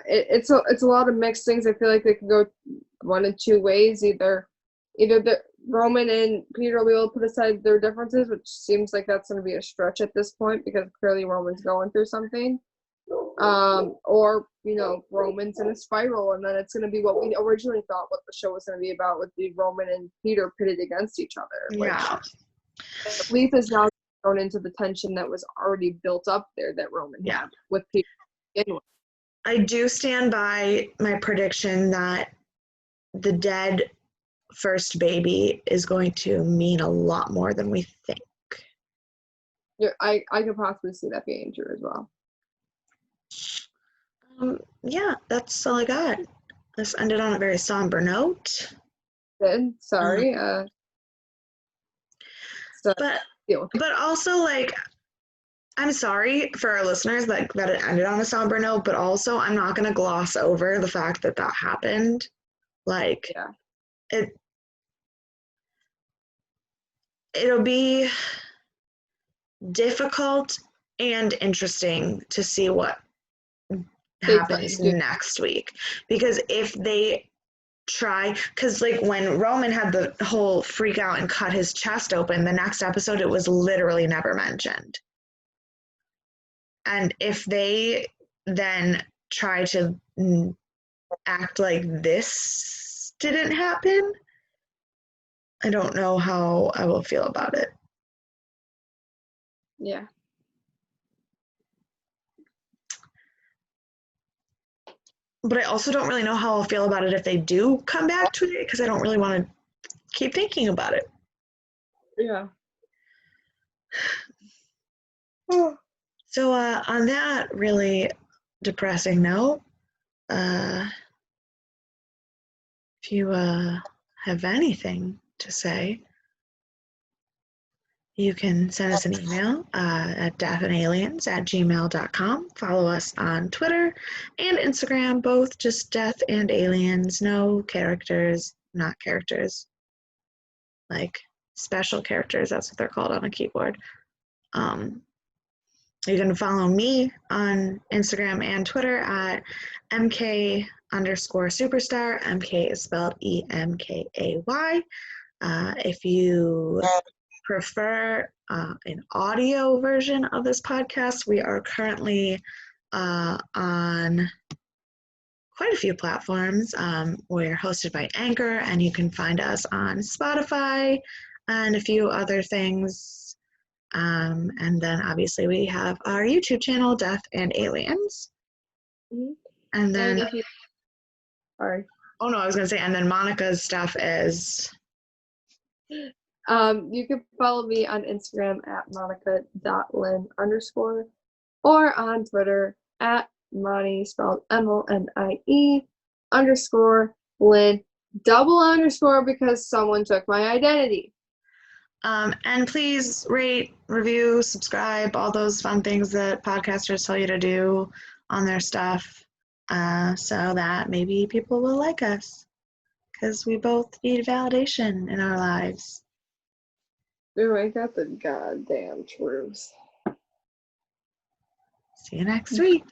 It's a lot of mixed things. I feel like they could go one of 2 ways. Either the Roman and Peter will be able to put aside their differences, which seems like that's going to be a stretch at this point because clearly Roman's going through something. Or, Roman's in a spiral, and then it's going to be what we originally thought what the show was going to be about, with the Roman and Peter pitted against each other. Yeah. Leith is now thrown into the tension that was already built up there that Roman had with Peter. Anyway. I do stand by my prediction that the dead first baby is going to mean a lot more than we think. I could possibly see that being true as well. Yeah, that's all I got. This ended on a very somber note. Good. Sorry. So But deal with it. but also like I'm sorry for our listeners that it ended on a somber note, but also I'm not gonna gloss over the fact that happened. Like Yeah. It'll be difficult and interesting to see what happens next week, because if they try, because like when Roman had the whole freak out and cut his chest open, the next episode it was literally never mentioned. And if they then try to act like this didn't happen, I don't know how I will feel about it. Yeah. But I also don't really know how I'll feel about it if they do come back to it, because I don't really want to keep thinking about it. Yeah. So on that really depressing note, if you have anything to say, you can send us an email at deathandaliens@gmail.com. Follow us on Twitter and Instagram, both just Death and Aliens. No characters, not characters. Like special characters, that's what they're called on a keyboard. You can follow me on Instagram and Twitter at MK_superstar. MK is spelled EMKAY. If you prefer an audio version of this podcast, we are currently on quite a few platforms. We're hosted by Anchor, and you can find us on Spotify and a few other things. And then obviously we have our YouTube channel, Death and Aliens. Mm-hmm. And then, sorry. Oh no, I was gonna say, and then Monica's stuff is. You can follow me on Instagram at monica.lynn_ or on Twitter at Monnie, spelled MONIE _Lynn _ because someone took my identity. And please rate, review, subscribe, all those fun things that podcasters tell you to do on their stuff, so that maybe people will like us, because we both need validation in our lives. Ooh, I got the goddamn truth. See you next week.